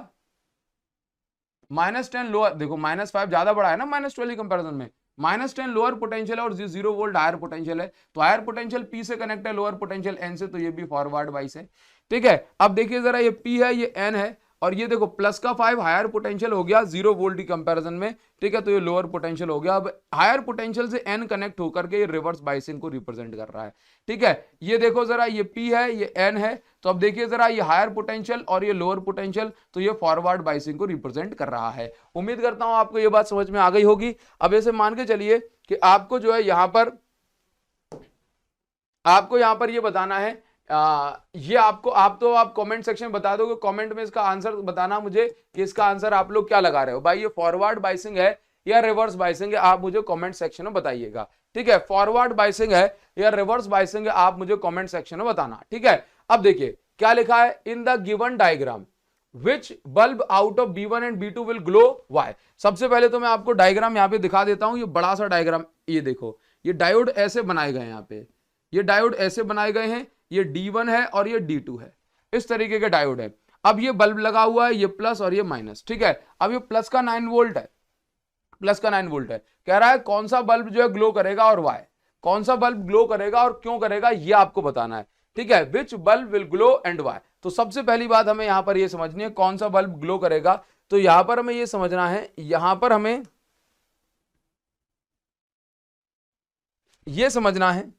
Speaker 1: -10 लोअर, देखो -5 ज्यादा बड़ा है ना -12 की कंपैरिजन में, -10 लोअर पोटेंशियल है और 0 वोल्ट हायर पोटेंशियल है, तो हायर पोटेंशियल P से कनेक्ट है, लोअर पोटेंशियल N से, तो ये भी फॉरवर्ड बाइस है, ठीक है। अब देखिए जरा ये P है ये N है, और ये देखो प्लस का 5 हायर पोटेंशियल हो गया 0 वोल्ट की कंपैरिजन में, ठीक है, तो ये लोअर पोटेंशियल हो गया। अब हायर पोटेंशियल से एन कनेक्ट होकर के ये रिवर्स बाइसिंग को रिप्रेजेंट कर रहा है, ठीक है। ये देखो जरा, ये पी है, ये एन है, तो अब देखिए जरा, ये हायर पोटेंशियल और ये लोअर पोटेंशियल, तो ये फॉरवर्ड बाइसिंग को रिप्रेजेंट कर रहा है। उम्मीद करता हूं आपको ये बात समझ में आ गई होगी। अब ऐसे मान के चलिए कि आपको जो है यहां पर ये बताना है, ये आपको आप कमेंट सेक्शन बता दोगे, कमेंट में इसका आंसर बताना मुझे कि इसका आंसर आप लोग क्या लगा रहे हो। भाई ये फॉरवर्ड बाइसिंग है या रिवर्स बाइसिंग है, आप मुझे कमेंट सेक्शन में बताइएगा, ठीक है। फॉरवर्ड बाइसिंग है या रिवर्स बाइसिंग है, आप मुझे कमेंट सेक्शन में बताना, ठीक है। अब देखिए क्या लिखा है, in the given diagram which bulb out of B1 and B2 will glow why. सबसे पहले तो मैं आपको डायग्राम यहां पे दिखा देता हूं, ये बड़ा सा डायग्राम, ये देखो, ये डायोड ऐसे बनाए गए हैं, यहाँ पे ये डायोड ऐसे बनाए गए हैं, ये D1 है और ये D2 है, इस तरीके के डायोड है। अब ये बल्ब लगा हुआ है, ये प्लस और ये माइनस, ठीक है। अब ये प्लस का 9 वोल्ट है, प्लस का 9 वोल्ट है, कह रहा है कौन सा बल्ब जो है ग्लो करेगा और वाई, कौन सा बल्ब ग्लो करेगा और क्यों करेगा, ये आपको बताना है, ठीक है। Which bulb will glow and why. तो सबसे पहली बात हमें यहां पर ये समझनी है कौन सा बल्ब ग्लो करेगा, तो यहां पर हमें ये समझना है, यहां पर हमें ये समझना है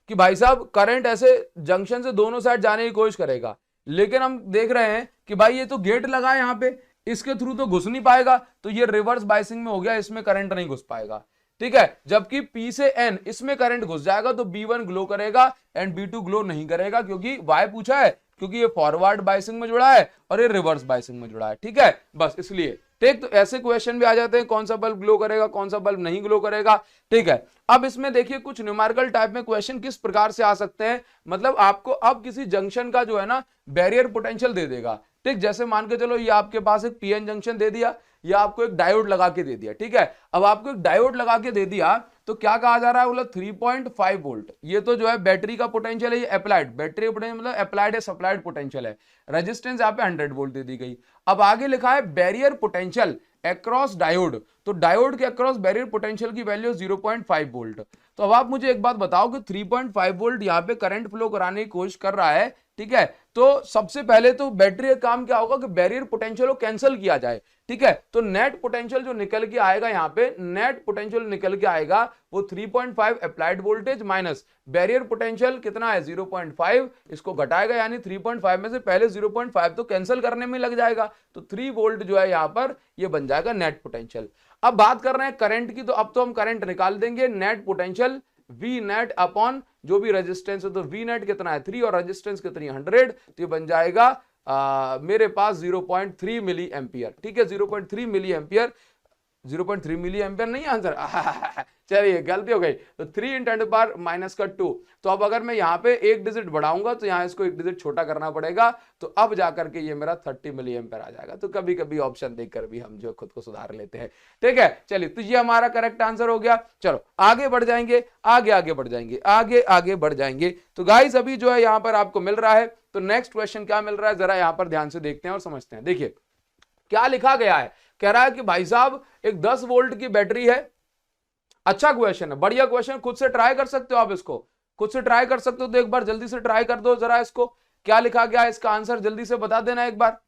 Speaker 1: कि भाई साहब करंट ऐसे जंक्शन से दोनों साइड जाने की कोशिश करेगा, लेकिन हम देख रहे हैं कि भाई ये तो गेट लगा है यहां पे, इसके थ्रू तो घुस नहीं पाएगा, तो ये रिवर्स बाइसिंग में हो गया, इसमें करंट नहीं घुस पाएगा, ठीक है। जबकि P से N इसमें करंट घुस जाएगा तो B1 ग्लो करेगा एंड B2 ग्लो नहीं करेगा, क्योंकि वाई पूछा है, क्योंकि ये फॉरवर्ड बाइसिंग में जुड़ा है और ये रिवर्स बाइसिंग में जुड़ा है, ठीक है, बस इसलिए, ठीक। तो ऐसे क्वेश्चन भी आ जाते हैं, कौन सा बल्ब ग्लो करेगा, कौन सा बल्ब नहीं ग्लो करेगा, ठीक है। अब इसमें देखिए कुछ न्यूमेरिकल टाइप में क्वेश्चन किस प्रकार से आ सकते हैं, मतलब आपको अब किसी जंक्शन का जो है ना बैरियर पोटेंशियल दे देगा, ठीक। जैसे मान के चलो ये आपके पास एक पीएन जंक्शन दे दिया, या आपको एक डायोड लगा के दे दिया, ठीक है। अब आपको एक डायोड लगा के दे दिया तो क्या कहा जा रहा है, बोला 3.5 वोल्ट, ये तो जो है बैटरी का पोटेंशियल है, ये अप्लाइड बैटरी पोटेंशियल मतलब अप्लाइड है, सप्लाइड पोटेंशियल है, रेजिस्टेंस यहाँ पे 100 वोल्ट दे दी गई। अब आगे लिखा है बैरियर पोटेंशियल अक्रॉस डायोड, तो डायोड के अक्रॉस बैरियर पोटेंशियल की वैल्यू 0.5 वोल्ट। तो अब आप मुझे एक बात बताओ कि 3.5 वोल्ट यहाँ पे करंट फ्लो कराने की कोशिश कर रहा है, ठीक है। तो सबसे पहले तो बैटरी का काम क्या होगा कि बैरियर पोटेंशियल को कैंसिल किया जाए, ठीक है। तो नेट पोटेंशियल जो निकल के आएगा, यहाँ पे नेट पोटेंशियल निकल के आएगा वो 3.5 applied voltage minus barrier potential कितना है 0.5, इसको घटाएगा, यानी 3.5 में से पहले 0.5 तो कैंसिल करने में लग जाएगा, तो 3 वोल्ट जो है यहाँ पर ये बन जाएगा नेट पोटेंशियल। अब बात कर रहे हैं करंट की, तो अब तो हम करंट निकाल देंगे, net potential V net upon जो भी रेजिस्टेंस है, तो वी नेट कितना है 3 और रेजिस्टेंस कितनी 100, तो ये बन जाएगा मेरे पास 0.3 मिली एम्पियर, ठीक है, 0.3 मिली एम्पियर, 0.3 मिली एम्पियर नहीं आंसर चलिए गलती हो गई, तो 3 × 10⁻²। तो अब अगर मैं यहाँ पे एक डिजिट बढ़ाऊंगा तो यहाँ इसको एक डिजिट छोटा करना पड़ेगा, तो अब जाकर के ये मेरा 30 मिली एम्पियर आ जाएगा। तो कभी कभी ऑप्शन देखकर भी हम जो खुद को सुधार लेते हैं, ठीक है। चलिए तो ये हमारा करेक्ट आंसर हो गया। चलो आगे बढ़ जाएंगे, आगे बढ़ जाएंगे। तो गाइस अभी जो है यहाँ पर आपको मिल रहा है, तो नेक्स्ट क्वेश्चन क्या मिल रहा है जरा यहाँ पर ध्यान से देखते हैं और समझते हैं। देखिए क्या लिखा गया है, कह रहा है कि भाई साहब एक 10 वोल्ट की बैटरी है। अच्छा क्वेश्चन है, बढ़िया क्वेश्चन, खुद से ट्राई कर सकते हो आप, इसको खुद से ट्राई कर सकते हो, तो एक बार जल्दी से ट्राई कर दो जरा इसको, क्या लिखा गया है, इसका आंसर जल्दी से बता देना एक बार,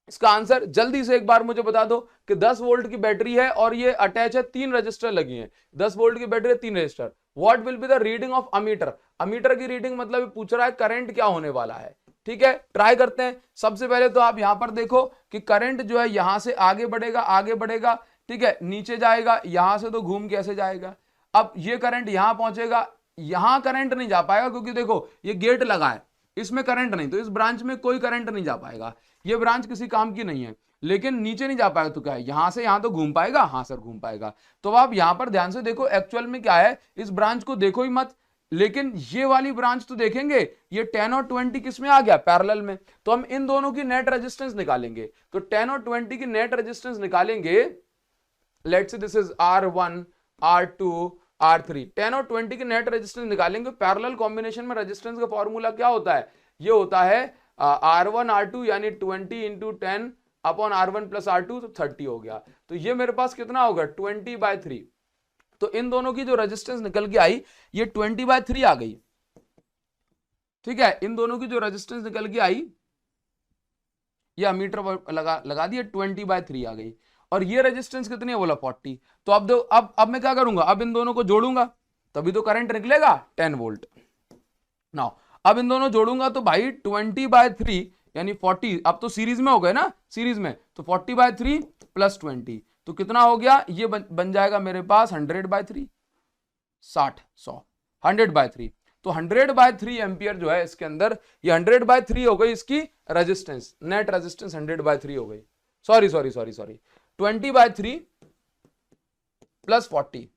Speaker 1: इसका आंसर जल्दी से एक बार मुझे बता दो कि 10 वोल्ट की बैटरी है और ये अटैच है, 3 रजिस्टर लगी हैं, 10 वोल्ट की बैटरी है, 3 register. What will be the reading of ammeter, ammeter की रीडिंग मतलब पूछ रहा है करंट क्या होने वाला है, ठीक है। ट्राई करते हैं। सबसे पहले तो आप यहां पर देखो कि करंट जो है यहां से आगे बढ़ेगा, ठीक है, नीचे जाएगा, यहां से तो घूम कैसे जाएगा, अब ये करंट यहां पहुंचेगा, यहां करंट नहीं जा पाएगा क्योंकि देखो ये गेट लगा है, इसमें करंट नहीं, तो इस ब्रांच में कोई करंट नहीं जा पाएगा, ये ब्रांच किसी काम की नहीं है, लेकिन नीचे नहीं जा पाएगा, तो क्या है यहां से यहां तो घूम पाएगा, हाँ सर घूम पाएगा। तो आप यहां पर ध्यान से देखो, एक्चुअल में क्या है, इस ब्रांच को देखो ही मत, लेकिन ये वाली ब्रांच तो देखेंगे, ये 10 और 20 किस में आ गया, पैरेलल में, तो हम इन दोनों की नेट रेजिस्टेंस निकालेंगे। तो 10 और 20 की नेट रेजिस्टेंस निकालेंगे, let's say this is R1 R2 R3, 10 और 20 की नेट रेजिस्टेंस निकालेंगे। पैरेलल कॉम्बिनेशन में रेजिस्टेंस का फॉर्मूला क्या होता है, ये होता है R1 R2 यानी 20 × 10 अपॉन R1 + R2, तो 30 हो गया। तो ये मेरे पास कितना होगा 20/3, तो इन दोनों की जो रेजिस्टेंस निकल के आई ये 20/3 आ गई, ठीक है, इन दोनों की जो रेजिस्टेंस निकल के आई ये अमीटर लगा दिया, 20/3 आ गई। और ये रेजिस्टेंस कितनी है बोला 40। तो अब मैं क्या करूंगा, अब इन दोनों को जोड़ूंगा तभी तो करंट निकलेगा 10 वोल्ट। नाउ अब इन दोनों जोड़ूंगा तो भाई 20/3 यानी 40, अब तो सीरीज में हो गए ना, सीरीज में, तो 40/3 प्लस 20 तो कितना हो गया, ये बन जाएगा मेरे पास 100/3, 60 100 100/3। तो 100/3 एम्पियर जो है इसके अंदर, ये 100/3 हो गई इसकी रेजिस्टेंस, नेट रेजिस्टेंस 100/3 हो गई। सॉरी 20/3 प्लस 40,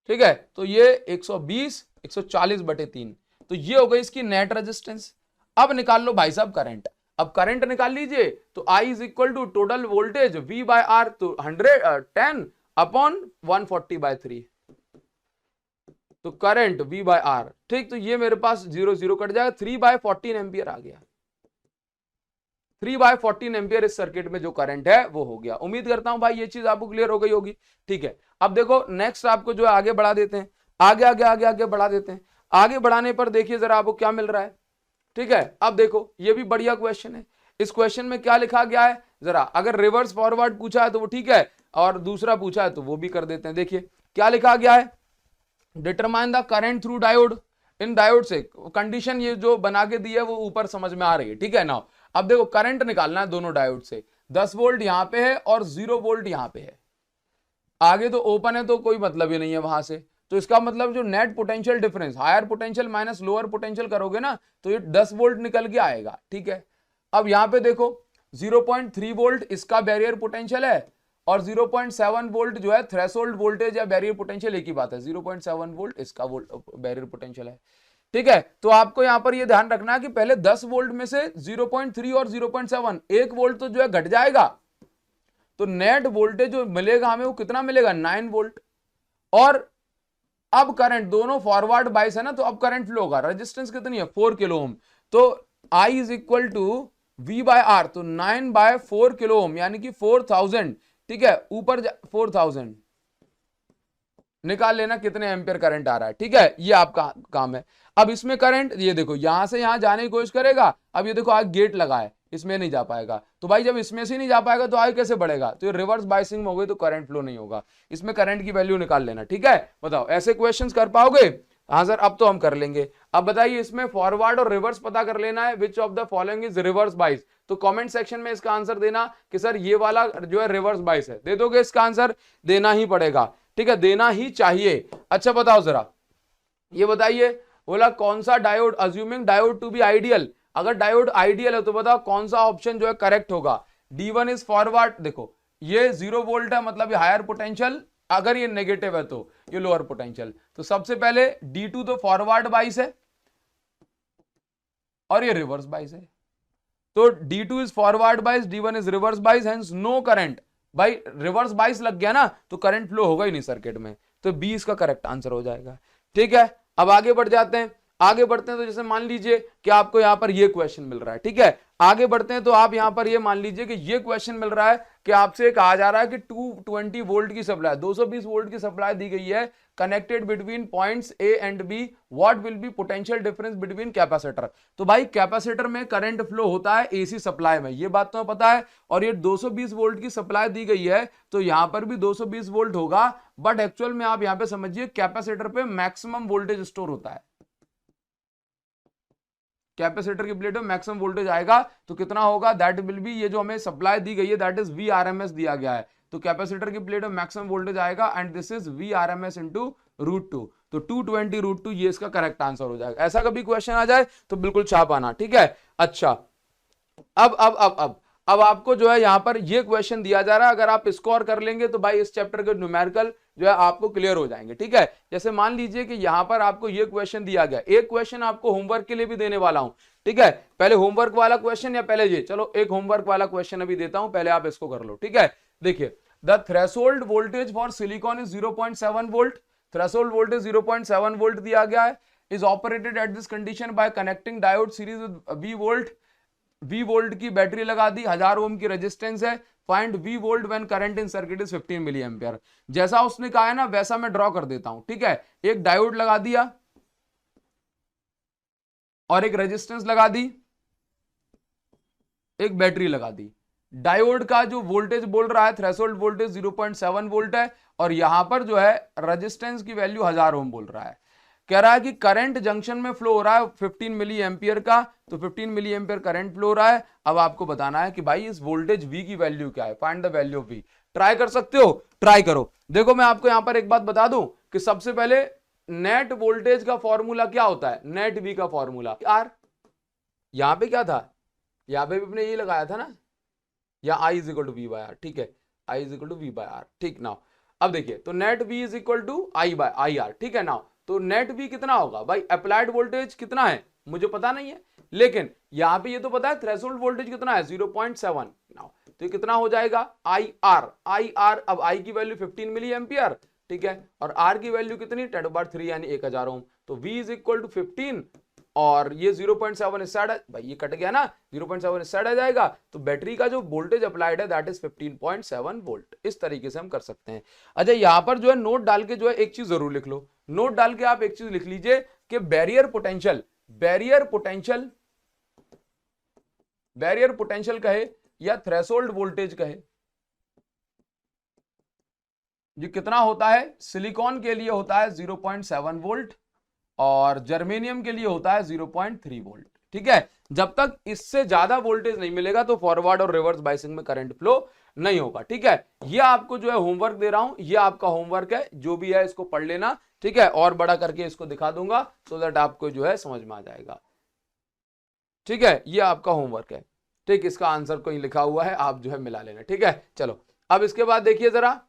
Speaker 1: ठीक है, तो ये 120 140/3, तो ये हो गई इसकी नेट रेजिस्टेंस। अब निकाल लो भाई साहब करंट। अब करंट निकाल लीजिए, तो I is equal to total voltage V/R, तो 10/140/3, तो करंट V/R, ठीक, तो ये मेरे पास 0 0 कट जाएगा, 3/14 एम्पियर आ गया। 3/14 एम्पियर इस सर्किट में जो करंट है वो हो गया। उम्मीद करता हूं भाई ये चीज आपको क्लियर हो गई होगी। ठीक है, अब देखो नेक्स्ट आपको जो है आगे बढ़ा देते हैं, आगे बढ़ा देते हैं। आगे बढ़ाने पर देखिए जरा आपको क्या मिल रहा है। ठीक है, अब देखो ये भी बढ़िया क्वेश्चन है। इस क्वेश्चन में क्या लिखा गया है जरा, अगर रिवर्स फॉरवर्ड पूछा है तो वो ठीक है, और दूसरा पूछा है तो वो भी कर देते हैं। देखिए क्या लिखा गया है, determine the current through diode in diode से। कंडीशन ये जो बना के दी है वो ऊपर समझ में आ रही है। ठीक है ना, अब देखो करंट निकालना है दोनों डायोड से, 10 वोल्ट यहां पे है और 0 वोल्ट यहां पे है। आगे तो ओपन है तो कोई मतलब ही नहीं है वहां से, तो इसका मतलब जो net potential difference, higher potential minus lower potential करोगे ना तो ये 10 वोल्ट निकल के आएगा। ठीक है, अब यहां पे देखो 0.3 वोल्ट इसका बैरियर पोटेंशियल है और 0.7 वोल्ट जो है थ्रेशोल्ड वोल्टेज या बैरियर पोटेंशियल, एक ही बात है, 0.7 वोल्ट इसका बैरियर पोटेंशियल है। ठीक है, तो आपको यहां पर ये ध्यान रखना है कि पहले 10 वोल्ट में से 0.3 और 0.7 1 वोल्ट तो जो है घट जाएगा, तो नेट वोल्टेज जो मिलेगा हमें वो कितना मिलेगा, 9 वोल्ट। और अब करंट दोनों फॉरवर्ड बाइस है ना, तो अब करंट फ्लो होगा, रेजिस्टेंस कितनी है 4 किलो ओम, तो I is equal to V/R, तो 9/4 किलो ओम यानी कि 4000। ठीक है, ऊपर 4000 निकाल लेना कितने एम्पियर करंट आ रहा है। ठीक है, ये आपका काम है। अब इसमें करंट ये देखो यहां से यहां जाने की कोशिश करेगा, अब ये देखो आगे गेट लगा है, इसमें नहीं जा पाएगा, तो भाई जब इसमें से नहीं जा पाएगा तो आगे कैसे बढ़ेगा, तो ये रिवर्स बाइसिंग में हो गई तो करंट फ्लो नहीं होगा। इसमें करंट की वैल्यू निकाल लेना। ठीक है, बताओ ऐसे क्वेश्चंस कर पाओगे? हाँ सर अब तो हम कर लेंगे। अब बताइए इसमें फॉरवर्ड और रिवर्स पता कर लेना है, which of the following is reverse बाइस, तो कमेंट सेक्शन में इसका आंसर देना कि सर ये वाला जो है रिवर्स बाइस है, दे दोगे इसका आंसर, देना ही पड़ेगा। ठीक है, देना ही चाहिए। अच्छा बताओ जरा, ये बताइए, बोला कौन सा diode, assuming diode to be ideal, अगर डायोड आइडियल है तो बताओ कौन सा ऑप्शन जो है करेक्ट होगा। D1 इज फॉरवर्ड, देखो ये 0 वोल्ट है मतलब ये हायर पोटेंशियल, अगर ये नेगेटिव है तो ये लोअर पोटेंशियल, तो सबसे पहले D2 तो फॉरवर्ड बाइस है और ये रिवर्स बाइस है, तो D2 is forward bias, D1 is reverse bias, hence no current. भाई रिवर्स बाइस लग गया ना तो करंट फ्लो होगा ही नहीं सर्किट में, तो बी इसका करेक्ट आंसर हो जाएगा। ठीक है, अब आगे बढ़ जाते हैं। आगे बढ़ते हैं तो जैसे मान लीजिए कि आपको यहां पर ये क्वेश्चन मिल रहा है। ठीक है, आगे बढ़ते हैं तो आप यहां पर ये मान लीजिए कि ये क्वेश्चन मिल रहा है कि आपसे कहा जा रहा है कि 220 वोल्ट की सप्लाई, 220 वोल्ट की सप्लाई दी गई है, connected between points A and B, what will be potential difference between capacitor. तो भाई कैपेसिटर में करंट फ्लो होता है एसी सप्लाई में, ये बात तो पता है, और ये 220 वोल्ट की सप्लाई दी गई है तो यहां पर भी 220 वोल्ट होगा, बट एक्चुअल में आप यहां पे समझिए कैपेसिटर पे मैक्सिमम वोल्टेज स्टोर होता है, कैपेसिटर की प्लेट में मैक्सिमम वोल्टेज आएगा तो कितना होगा, दैट विल बी, ये जो हमें सप्लाई दी गई है दैट इज VRMS दिया गया है, तो कैपेसिटर की प्लेट में मैक्सिमम वोल्टेज आएगा and this is VRMS into √2, तो 220 √2 ये इसका करेक्ट आंसर हो जाएगा। ऐसा कभी क्वेश्चन आ जाए तो बिल्कुल छाप आना। ठीक है, अच्छा अब आपको जो है यहां पर ये क्वेश्चन दिया जा रहा है, अगर आप स्कोर कर लेंगे तो भाई इस चैप्टर के न्यूमेरिकल जो है आपको क्लियर हो जाएंगे। ठीक है, जैसे मान लीजिए कि यहां पर आपको ये क्वेश्चन दिया गया, एक क्वेश्चन आपको होमवर्क के लिए भी देने वाला हूं। ठीक है, पहले होमवर्क वाला क्वेश्चन या पहले ये, चलो एक होमवर्क वाला क्वेश्चन अभी देता हूं, पहले आप इसको कर लो। ठीक है, देखिए the threshold voltage for silicon is 0.7 volt, threshold voltage 0.7 volt दिया गया है, is operated at this condition by connecting diode series with V volt की बैटरी लगा दी, 1000 ओम की रेजिस्टेंस है, find V volt when current in circuit is 15 milliampere. जैसा उसने कहा है ना वैसा मैं ड्रॉ कर देता हूं। ठीक है, एक डायोड लगा दिया और एक रेजिस्टेंस लगा दी, एक बैटरी लगा दी, डायोड का जो वोल्टेज बोल रहा है थ्रेशोल्ड वोल्टेज 0.7 वोल्ट है, और यहां पर जो है रेजिस्टेंस की वैल्यू 1000 ओम बोल रहा है। कह रहा है कि करंट जंक्शन में फ्लो हो रहा है 15 मिली एम्पियर का, तो 15 मिली एम्पियर करंट फ्लो हो रहा है। अब आपको बताना है कि भाई इस वोल्टेज V की वैल्यू क्या है, find the value of V। Try कर सकते हो, ट्राई करो। देखो मैं आपको यहां पर एक बात बता दूं कि सबसे पहले नेट वोल्टेज का फॉर्मूला क्या होता है, नेट V का फॉर्मूला आर, यहां पे क्या था, यहां पे भी अपने ये लगाया था ना, या I is equal to V by R, ठीक है, I is equal to V by R, ठीक। नाउ अब देखिए, तो नेट V is equal to I by I R, ठीक है। नाउ तो नेट V कितना होगा भाई, अप्लाइड वोल्टेज कितना है मुझे पता नहीं है, लेकिन यहां पे ये तो पता है थ्रेशोल्ड वोल्टेज कितना है 0.7। नाउ तो ये कितना हो जाएगा आई आर, अब I की वैल्यू 15 मिली एम्पियर, ठीक है, और R की वैल्यू कितनी 10⁻³ यानी 1000 ओम, तो V इज इक्वल टू 15 और ये 0.7 इस साइड, भाई ये कट गया ना, 0.7 इस साइड आ जाएगा, तो बैटरी का जो वोल्टेज अप्लाइड है दैट इज 15.7 वोल्ट। इस तरीके से हम कर सकते हैं। अच्छा यहां पर जो है नोट डाल के जो है एक चीज जरूर लिख लो, नोट डाल के आप एक चीज लिख लीजिए कि बैरियर पोटेंशियल कहे या थ्रेशोल्ड वोल्टेज कहे, ये कितना होता है, सिलिकॉन के लिए होता है 0.7 वोल्ट और जर्मेनियम के लिए होता है 0.3 वोल्ट, ठीक है। जब तक इससे ज्यादा वोल्टेज नहीं मिलेगा तो फॉरवर्ड और रिवर्स बाइसिंग में करंट फ्लो नहीं होगा, ठीक है। ये आपको जो है होमवर्क दे रहा हूं, ये आपका होमवर्क है, जो भी है इसको पढ़ लेना, ठीक है, और बड़ा करके इसको दिखा दूंगा सो दैट आपको जो है समझ में आ जाएगा, ठीक है। ये आपका होमवर्क है, ठीक, इसका आंसर कहीं लिखा हुआ है, आप जो है मिला लेना, ठीक है। चलो अब इसके बाद देखिए जरा,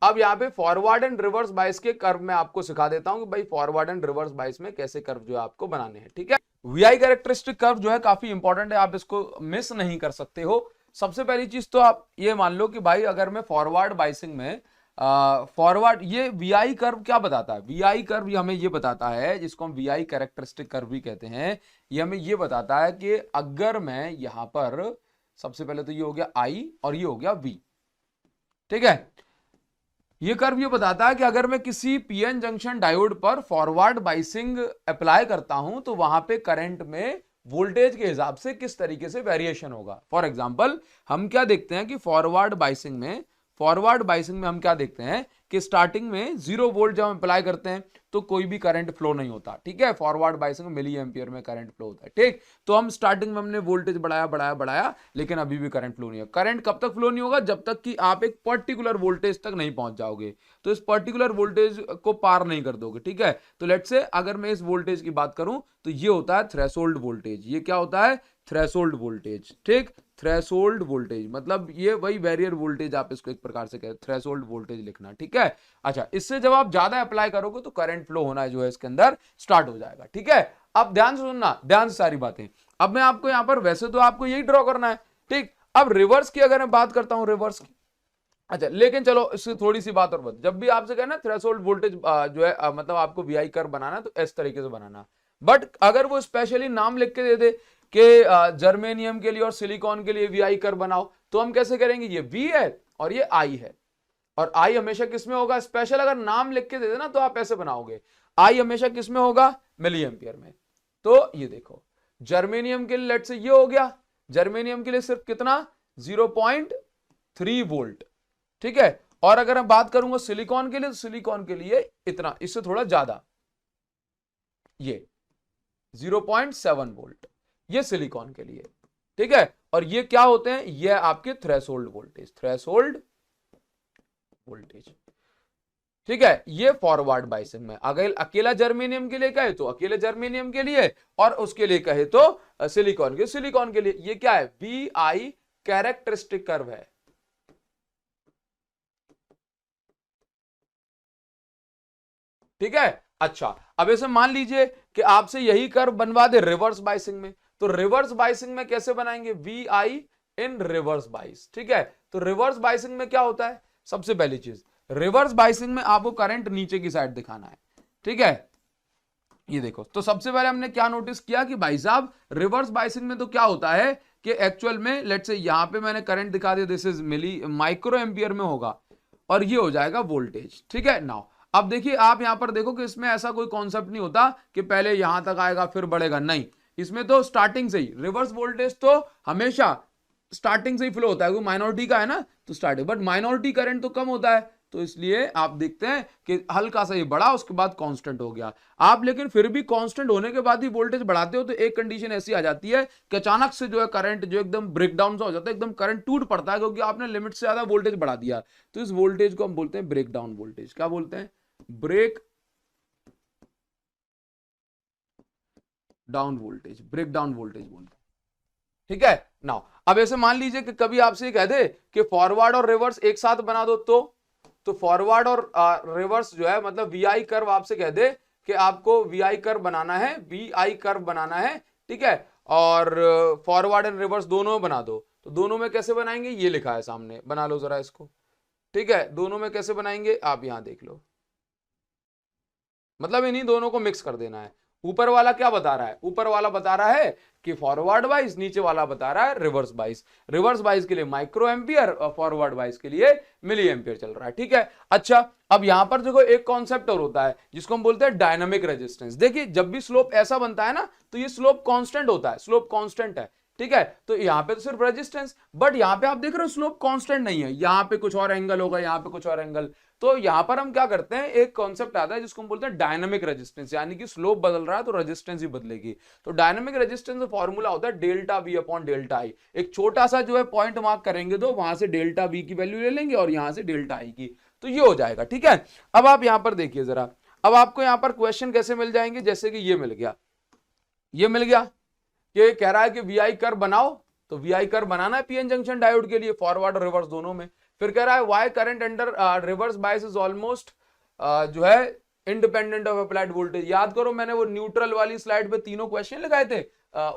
Speaker 1: अब यहाँ पे फॉरवर्ड एंड रिवर्स बाइस के कर्व में आपको सिखा देता हूं कि भाई फॉरवर्ड एंड रिवर्स बाइस में कैसे कर्व जो है आपको बनाने हैं, ठीक है। वीआई कैरेक्टरिस्टिक कर्व जो है काफी इंपॉर्टेंट है, आप इसको मिस नहीं कर सकते हो। सबसे पहली चीज तो आप ये मान लो कि भाई अगर मैं फॉरवर्ड बाइसिंग में फॉरवर्ड, ये वीआई कर्व क्या बताता है, वीआई कर्व हमें ये बताता है, जिसको हम वीआई कैरेक्टरिस्टिक कर्व भी कहते हैं, ये हमें ये बताता है कि अगर मैं यहां पर सबसे पहले तो ये हो गया आई और ये हो गया वी, ठीक है। ये कर्व ये बताता है कि अगर मैं किसी पीएन जंक्शन डायोड पर फॉरवर्ड बाइसिंग अप्लाई करता हूं तो वहां पे करंट में वोल्टेज के हिसाब से किस तरीके से वेरिएशन होगा। फॉर एग्जांपल हम क्या देखते हैं कि फॉरवर्ड बाइसिंग में हम क्या देखते हैं कि स्टार्टिंग में 0 वोल्ट जब हम अप्लाई करते हैं तो कोई भी करंट फ्लो नहीं होता, ठीक है। फॉरवर्ड बाइसिंग में मिली एम्पियर में करंट फ्लो होता है, ठीक। तो हम स्टार्टिंग में हमने वोल्टेज बढ़ाया लेकिन अभी भी करंट फ्लो नहीं होगा। करंट कब तक फ्लो नहीं होगा, जब तक कि आप एक पर्टिकुलर वोल्टेज तक नहीं पहुंच जाओगे, तो इस पर्टिकुलर वोल्टेज को पार नहीं कर दोगे, ठीक है। तो लेट्स से अगर मैं इस वोल्टेज की बात करूं तो ये होता है थ्रेशोल्ड वोल्टेज, ये क्या होता है थ्रेशोल्ड वोल्टेज, ठीक। थ्रेशोल्ड वोल्टेज मतलब ये वही बैरियर वोल्टेज, आप इसको एक प्रकार से कहते हैं थ्रेशोल्ड वोल्टेज लिखना, ठीक है। अच्छा इससे जब आप ज्यादा अप्लाई करोगे तो करंट फ्लो होना जो है इसके अंदर स्टार्ट हो जाएगा, ठीक है। अब ध्यान से सुनना, ध्यान से सारी बातें। अब मैं आपको यहां पर, वैसे तो आपको यही ड्रॉ करना है, ठीक। अब रिवर्स की अगर मैं बात करता हूं, रिवर्स की, अच्छा लेकिन चलो इससे थोड़ी सी बात और बता, जब भी आपसे कहना थ्रेशोल्ड वोल्टेज जो है मतलब आपको वीआई कर्व बनाना तो इस तरीके से बनाना, बट अगर वो स्पेशली नाम लिख के दे दे कि जर्मेनियम के लिए और सिलिकॉन के लिए वीआई कर्व बनाओ, तो हम कैसे करेंगे, ये वी है और ये आई है, और आई हमेशा किसमें होगा, स्पेशल अगर नाम लिख के दे देना तो आप ऐसे बनाओगे, आई हमेशा किसमें होगा, मिली एम्पियर में। तो ये देखो जर्मेनियम के लिए लेट से ये हो गया, जर्मेनियम के लिए सिर्फ कितना 0.3 वोल्ट, ठीक है। और अगर मैं बात करूंगा सिलिकॉन के लिए, तो सिलिकॉन के लिए इतना, इससे थोड़ा ज्यादा, ये 0.7 वोल्ट, ये सिलिकॉन के लिए, ठीक है। और ये क्या होते हैं, ये आपके थ्रेशोल्ड वोल्टेज, ठीक है। ये फॉरवर्ड बाइसिंग में अगर अकेला जर्मेनियम के लिए कहे तो अकेले जर्मेनियम के लिए, और उसके लिए कहे तो सिलिकॉन के लिए, ये क्या है, वी आई कैरेक्टरिस्टिक कर्व है, ठीक है। अच्छा अब ऐसे मान लीजिए कि आपसे यही कर्व बनवा दे रिवर्स बाइसिंग में, तो रिवर्स बाइसिंग में कैसे बनाएंगे, we I in reverse bias, ठीक है। तो रिवर्स बाइसिंग में क्या होता है, सबसे पहली चीज रिवर्स बाइसिंग में आपको करंट नीचे की साइड दिखाना है, ठीक है। ये देखो, तो सबसे पहले हमने क्या नोटिस किया कि भाई साहब रिवर्स बाइसिंग में तो क्या होता है कि एक्चुअल में लेट्स से यहां पे मैंने करंट दिखा दिया, this is milli microampere में होगा, और ये हो जाएगा वोल्टेज, ठीक है। नाउ अब देखिए आप यहां पर देखो कि इसमें ऐसा कोई कॉन्सेप्ट नहीं होता कि पहले यहां तक आएगा फिर बढ़ेगा, नहीं, इसमें तो स्टार्टिंग से ही रिवर्स वोल्टेज तो हमेशा स्टार्टिंग से ही फ्लो होता है, क्योंकि माइनॉरिटी का है ना, तो स्टार्टिंग, बट माइनॉरिटी करंट तो कम होता है, तो इसलिए आप देखते हैं कि हल्का सा ही बढ़ा, उसके बाद कांस्टेंट हो गया। आप लेकिन फिर भी कांस्टेंट होने के बाद ही वोल्टेज बढ़ाते हो तो एक कंडीशन ऐसी आ जाती है कि अचानक से जो है करंट जो एकदम ब्रेकडाउन सा हो जाता है, एकदम करंट टूट पड़ता है, क्योंकि आपने लिमिट से ज्यादा वोल्टेज बढ़ा दिया। तो इस वोल्टेज को हम बोलते हैं ब्रेकडाउन वोल्टेज। क्या बोलते हैं? Breakdown voltage, breakdown voltage बोलते हैं। ठीक है नाउ, अब ऐसे मान लीजिए कि कभी आपसे कह दे कि फॉरवर्ड और रिवर्स एक साथ बना दो, तो फॉरवर्ड और रिवर्स जो है मतलब वीआई कर्व आपसे कह दे कि आपको वीआई कर्व बनाना है, वीआई कर्व बनाना है, ठीक है, और फॉरवर्ड एंड रिवर्स दोनों में बना दो, तो दोनों में कैसे बनाएंगे? ये लिखा है सामने, बना लो जरा इसको। ठीक है, दोनों में कैसे बनाएंगे आप यहां देख लो, मतलब इन्हीं दोनों को मिक्स कर देना है। ऊपर वाला क्या बता रहा है? ऊपर वाला बता रहा है कि फॉरवर्ड वाइज, नीचे वाला बता रहा है रिवर्स बाइस। रिवर्स बाइस के लिए माइक्रो एम्पियर और फॉरवर्ड बाइस के लिए मिली एम्पियर चल रहा है। ठीक है, अच्छा अब यहां पर देखो एक कॉन्सेप्ट और होता है जिसको हम बोलते हैं डायनामिक रेजिस्टेंस। देखिए जब भी स्लोप ऐसा बनता है ना तो ये स्लोप कांस्टेंट होता है, स्लोप कांस्टेंट है। ठीक है, तो यहाँ पे तो सिर्फ रेजिस्टेंस, बट यहाँ पे आप देख रहे हो स्लोप कांस्टेंट नहीं है, यहाँ पे कुछ और एंगल होगा, यहाँ पे कुछ और एंगल। तो यहां पर हम क्या करते हैं, एक कॉन्सेप्ट आता है जिसको हम बोलते हैं डायनामिक रेजिस्टेंस, यानी कि स्लोप बदल रहा है तो रेजिस्टेंस भी बदलेगी। तो डायनामिक रेजिस्टेंस का फॉर्मूला होता है डेल्टा वी अपॉन डेल्टा आई। एक छोटा सा जो है पॉइंट मार्क करेंगे तो वहां से डेल्टा वी की वैल्यू ले लेंगे और यहां से डेल्टा आई की, तो ये हो जाएगा। ठीक है, अब आप यहां पर देखिए जरा, अब आपको यहां पर क्वेश्चन कैसे मिल जाएंगे, जैसे कि ये मिल गया, ये मिल गया, ये कह रहा है कि वीआई कर्व बनाओ, तो वीआई कर्व बनाना है पीएन जंक्शन डायोड के लिए, फॉरवर्ड और रिवर्स दोनों में। फिर कह रहा है why current under reverse bias is almost जो है इंडिपेंडेंट ऑफ अप्लाइड वोल्टेज। याद करो मैंने वो न्यूट्रल वाली स्लाइड पे तीनों क्वेश्चन लगाए थे,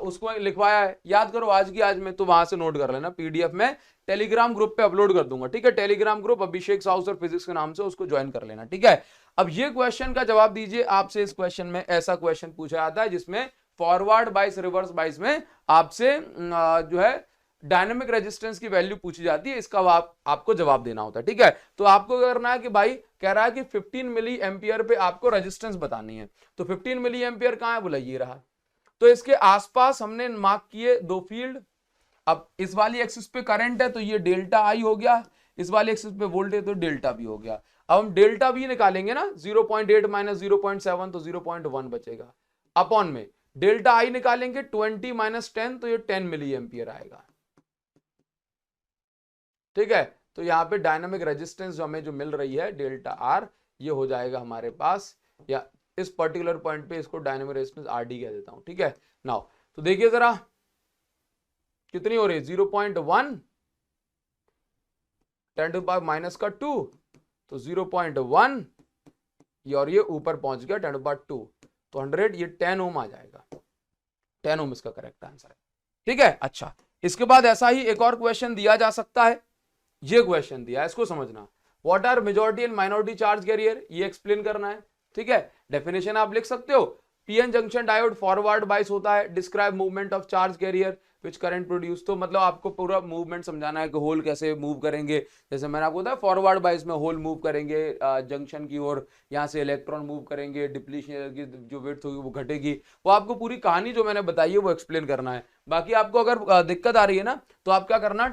Speaker 1: उसको लिखवाया है, याद करो आज की आज में, तो वहां से नोट कर लेना, पीडीएफ में टेलीग्राम ग्रुप पे अपलोड कर दूंगा। ठीक है, टेलीग्राम ग्रुप अभिषेक साहू सर फिजिक्स के नाम से, उसको ज्वाइन कर लेना। ठीक है, अब ये क्वेश्चन का जवाब दीजिए। आपसे इस क्वेश्चन में ऐसा क्वेश्चन पूछा जाता है जिसमें फॉरवर्ड बाइस रिवर्स बाइस में आपसे जो है डायनामिक रेजिस्टेंस की वैल्यू पूछी जाती है, इसका आपको जवाब देना होता है। ठीक है, तो आपको करना है कि भाई कह रहा है कि 15 मिली एम्पियर पे आपको रेजिस्टेंस बतानी है, तो 15 मिली एम्पियर कहां है, बोला ये रहा। तो इसके आसपास हमने मार्क किए दो फील्ड। अब इस वाली एक्सिस पे करंट है तो ये डेल्टा आई हो गया, इस वाली एक्सिस पे वोल्टेज तो डेल्टा वी हो गया। अब हम डेल्टा वी निकालेंगे ना, 0.8 माइनस 0.7 तो 0.1 बचेगा, अपॉन में डेल्टा आई निकालेंगे 20 माइनस 10 तो ये 10 मिली एम्पियर आएगा। ठीक है, तो यहां पे डायनामिक रेजिस्टेंस जो हमें जो मिल रही है डेल्टा आर, ये हो जाएगा हमारे पास, या इस पर्टिकुलर पॉइंट पे इसको डायनामिक रेजिस्टेंस आर डी कह देता हूं। ठीक है, नाउ तो देखिए जरा कितनी हो रही है, 0.1 10 टू पावर माइनस का 2, तो 0.1 ये, और ये ऊपर पहुंच गया 10 टू पावर 2, तो 100, ये 10 ओम आ जाएगा, 10 ओम इसका करेक्ट आंसर है। ठीक है, अच्छा इसके बाद ऐसा ही एक और क्वेश्चन दिया जा सकता है, ये क्वेश्चन दिया है, इसको समझना, what are majority and minority charge carrier, ये एक्सप्लेन करना है। ठीक है, डेफिनेशन आप लिख सकते हो, पीएन जंक्शन डायोड फॉरवर्ड बाइस होता है, describe movement of charge carrier which current produce, तो मतलब आपको पूरा मूवमेंट समझाना है कि होल कैसे मूव करेंगे, जैसे मैंने आपको बताया फॉरवर्ड बाइस में होल मूव करेंगे जंक्शन की ओर, यहाँ से इलेक्ट्रॉन मूव करेंगे, डिप्लीशन की जो विड्थ होगी वो घटेगी, वो आपको पूरी कहानी जो मैंने बताई है वो एक्सप्लेन करना है। बाकी आपको अगर दिक्कत आ रही है ना तो आप क्या करना,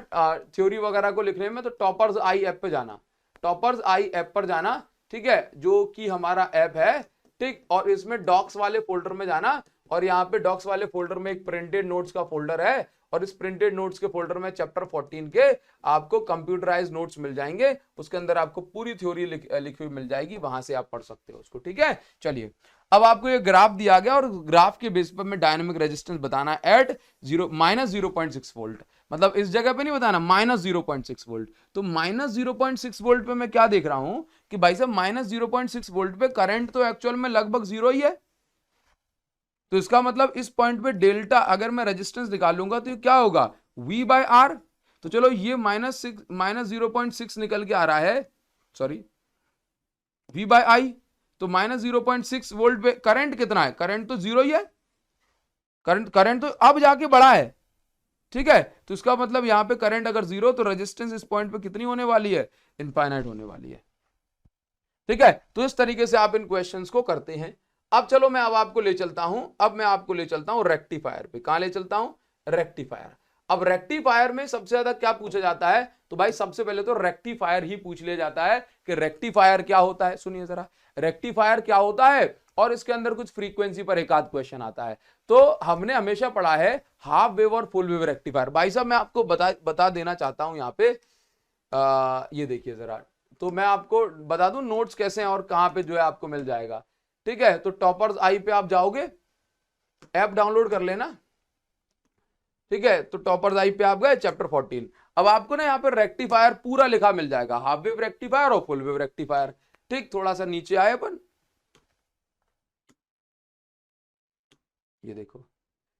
Speaker 1: थ्योरी वगैरह को लिखने में तो टॉपर्स आई ऐप पे जाना, टॉपर्स आई ऐप पर जाना, ठीक है, जो कि हमारा ऐप है, ठीक, और इसमें डॉक्स वाले फोल्डर में जाना, और यहाँ पे डॉक्स वाले फोल्डर में एक प्रिंटेड नोट्स का फोल्डर है, और इस प्रिंटेड नोट्स के फोल्डर में चैप्टर 14 के आपको कंप्यूटराइज नोट्स मिल जाएंगे, उसके अंदर आपको पूरी थ्योरी लिखी हुई मिल जाएगी, वहां से आप पढ़ सकते हो उसको। ठीक है, चलिए अब आपको ये ग्राफ दिया गया और ग्राफ के बेस पर में डायनामिक रेजिस्टेंस बताना है एट -0.6 वोल्ट, मतलब इस जगह पे नहीं बताना, -0.6 वोल्ट। तो -0.6 वोल्ट पे मैं क्या देख रहा हूं कि भाई साहब -0.6 वोल्ट पे करंट तो एक्चुअल में लगभग 0 ही है, तो इसका मतलब इस पॉइंट पे डेल्टा अगर मैं रेजिस्टेंस निकालूंगा तो ये क्या होगा, V बाय आर। तो चलो ये -0.6 निकल के आ रहा है, सॉरी V बाय आई, तो -0.6 वोल्ट पे करंट कितना है, करंट तो 0 ही है, करंट तो अब जाके बढ़ा है। ठीक है, तो इसका मतलब यहां पे करंट अगर 0 तो रेजिस्टेंस इस पॉइंट पे कितनी होने वाली है, इनफाइनाइट होने वाली है। ठीक है, तो इस तरीके से आप इन क्वेश्चंस को करते हैं। अब चलो मैं अब आपको ले चलता हूं रेक्टिफायर पे। कहां ले चलता हूं? रेक्टिफायर। अब रेक्टिफायर में सबसे ज्यादा क्या पूछा जाता है? तो भाई सबसे पहले तो रेक्टिफायर ही पूछ लिया जाता है कि रेक्टिफायर क्या होता है। सुनिए जरा, रेक्टिफायर क्या होता है और इसके अंदर कुछ फ्रीक्वेंसी पर एक आध क्वेश्चन आता है। तो हमने हमेशा पढ़ा है हाफ वेव और फुल वेव रेक्टिफायर। भाई साहब मैं आपको बता देना चाहता हूं यहाँ पे, ये देखिए जरा, तो मैं आपको बता दूं नोट्स कैसे हैं और कहां पे जो है आपको मिल जाएगा। ठीक है, तो टॉपर्स आई पे आप जाओगे, ऐप डाउनलोड कर लेना। ठीक है, तो टॉपर्स आई पे आप गए, चैप्टर 14। अब आपको ना यहाँ पे रेक्टिफायर पूरा लिखा मिल जाएगा, हाफ वेव रेक्टिफायर और फुल वेव रेक्टिफायर। ठीक, थोड़ा सा नीचे आए अपन, ये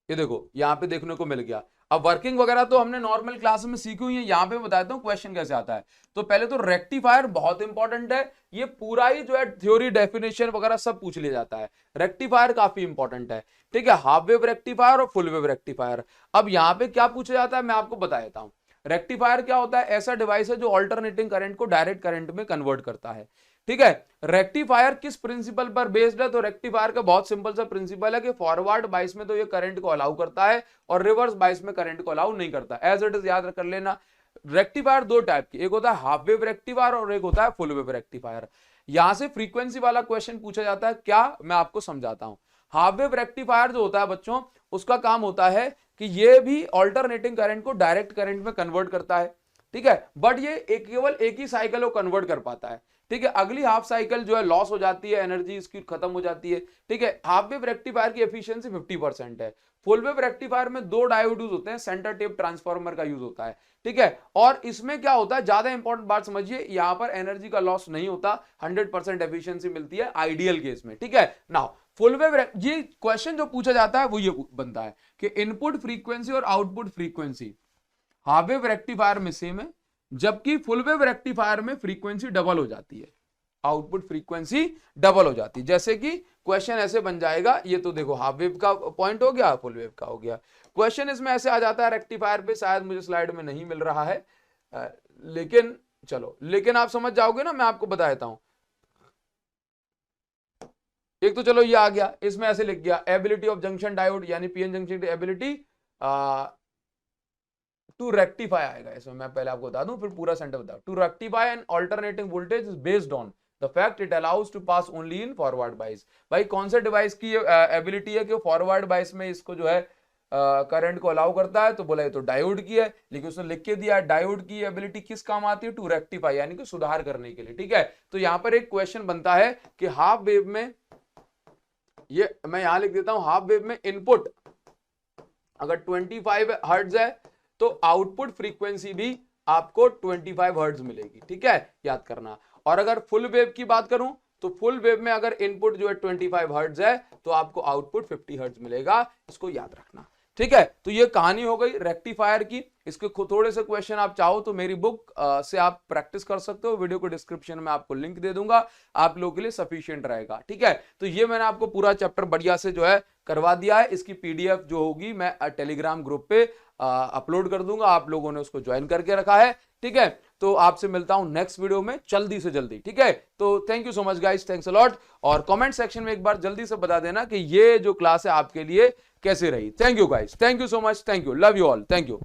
Speaker 1: देखो यहाँ पे देखने को मिल गया। अब वर्किंग वगैरह तो हमने नॉर्मल क्लास में सीखी हुई है, यहाँ पे बताता हूँ क्वेश्चन कैसे आता है। तो पहले तो रेक्टिफायर बहुत इंपॉर्टेंट है, ये पूरा ही जो है थ्योरी डेफिनेशन वगैरह सब पूछ लिया जाता है। रेक्टिफायर काफी इंपॉर्टेंट है। ठीक है, हाफ वेव रेक्टिफायर और फुल वेव रेक्टिफायर। अब यहाँ पे क्या पूछा जाता है मैं आपको बता देता हूँ। रेक्टिफायर क्या होता है? ऐसा डिवाइस है जो ऑल्टरनेटिंग करंट को डायरेक्ट करंट में कन्वर्ट करता है। ठीक है, रेक्टिफायर किस प्रिंसिपल पर बेस्ड है? तो रेक्टिफायर का बहुत सिंपल सा प्रिंसिपल है कि फॉरवर्ड बाइस में तो ये करंट को अलाउ करता है और रिवर्स बाइस में करंट को अलाउ नहीं करता। एज इट इज याद कर लेना। रेक्टिफायर दो टाइप की, एक होता है हाफ वेव रेक्टिफायर और एक होता है फुल वेव रेक्टिफायर। यहां से फ्रीक्वेंसी वाला क्वेश्चन पूछा जाता है क्या, मैं आपको समझाता हूं। हाफ वेव रेक्टिफायर जो होता है बच्चों, उसका काम होता है कि ये भी ऑल्टरनेटिंग करंट को डायरेक्ट करंट में कन्वर्ट करता है। ठीक है, बट ये केवल एक ही साइकिल को कन्वर्ट कर पाता है। ठीक है, अगली हाफ साइकिल जो है लॉस हो जाती है, एनर्जी इसकी खत्म हो जाती है। ठीक है, हाफ वेव रेक्टिफायर की एफिशिएंसी 50% है। फुल वेव रेक्टिफायर में दो डायोड यूज होते हैं, सेंटर टेप ट्रांसफार्मर का यूज होता है। ठीक है, और इसमें क्या होता है, ज्यादा इंपॉर्टेंट बात समझिए, यहां पर एनर्जी का लॉस नहीं होता, 100% एफिशिएंसी मिलती है आइडियल केस में। ठीक है, नाउ फुल वेव, ये क्वेश्चन जो पूछा जाता है वो ये बनता है कि इनपुट फ्रीक्वेंसी और output frequency half wave rectifier में सेम है, जबकि फुल वेव रेक्टिफायर में फ्रीक्वेंसी डबल हो जाती है, आउटपुट फ्रीक्वेंसी डबल हो जाती है। जैसे कि क्वेश्चन ऐसे बन जाएगा, ये तो देखो हाफ वेव का पॉइंट हो गया, फुल वेव का हो गया। क्वेश्चन इसमें ऐसे आ जाता है रेक्टिफायर पे, शायद मुझे स्लाइड में नहीं मिल रहा है, लेकिन चलो, लेकिन आप समझ जाओगे ना, मैं आपको बता देता हूं। एक तो चलो ये आ गया, इसमें ऐसे लिख गया एबिलिटी ऑफ जंक्शन डायोड यानी पीएन जंक्शन की एबिलिटी टू रेक्टिफाई आएगा इसमें, मैं पहले आपको बता दूं फिर पूरा सेंटेंस बता। To rectify an alternating voltage is based on the fact it allows to pass only in forward bias. भाई कौन से डिवाइस की एबिलिटी है कि फॉरवर्ड बाइस में इसको जो है करंट को अलाउ करता है? तो बोला ये तो डायोड की है, लेकिन उसने लिख के दिया डायोड की एबिलिटी किस काम आती है? टू रेक्टिफाई, यानी कि सुधार करने के लिए। ठीक है, तो यहां पर एक क्वेश्चन बनता है कि हाफ वेव में, ये मैं यहां लिख देता हूं, हाफ वेव में इनपुट अगर 25 हर्ट्ज है तो आउटपुट फ्रीक्वेंसी भी आपको 25 हर्ट्ज मिलेगी। ठीक है, याद करना। और अगर फुल वेव की बात करूं तो फुल वेव में अगर इनपुट जो है 25 हर्ट्ज है तो आपको आउटपुट 50 हर्ट्ज मिलेगा, इसको याद रखना। ठीक है, तो ये कहानी हो गई रेक्टिफायर की। इसके थोड़े से क्वेश्चन आप चाहो तो मेरी बुक से आप प्रैक्टिस कर सकते हो, वीडियो को डिस्क्रिप्शन में आपको लिंक दे दूंगा, आप लोगों के लिए सफिशिएंट रहेगा। ठीक है, तो ये मैंने आपको पूरा चैप्टर बढ़िया से जो है करवा दिया है। इसकी पीडीएफ जो होगी मैं टेलीग्राम ग्रुप पे अपलोड कर दूंगा, आप लोगों ने उसको ज्वाइन करके रखा है। ठीक है, तो आपसे मिलता हूं नेक्स्ट वीडियो में जल्दी से जल्दी। ठीक है, तो thank you so much guys, thanks a lot. और कमेंट सेक्शन में एक बार जल्दी से बता देना कि ये जो क्लास है आपके लिए कैसे रही। Thank you guys, thank you so much, thank you, love you all, thank you.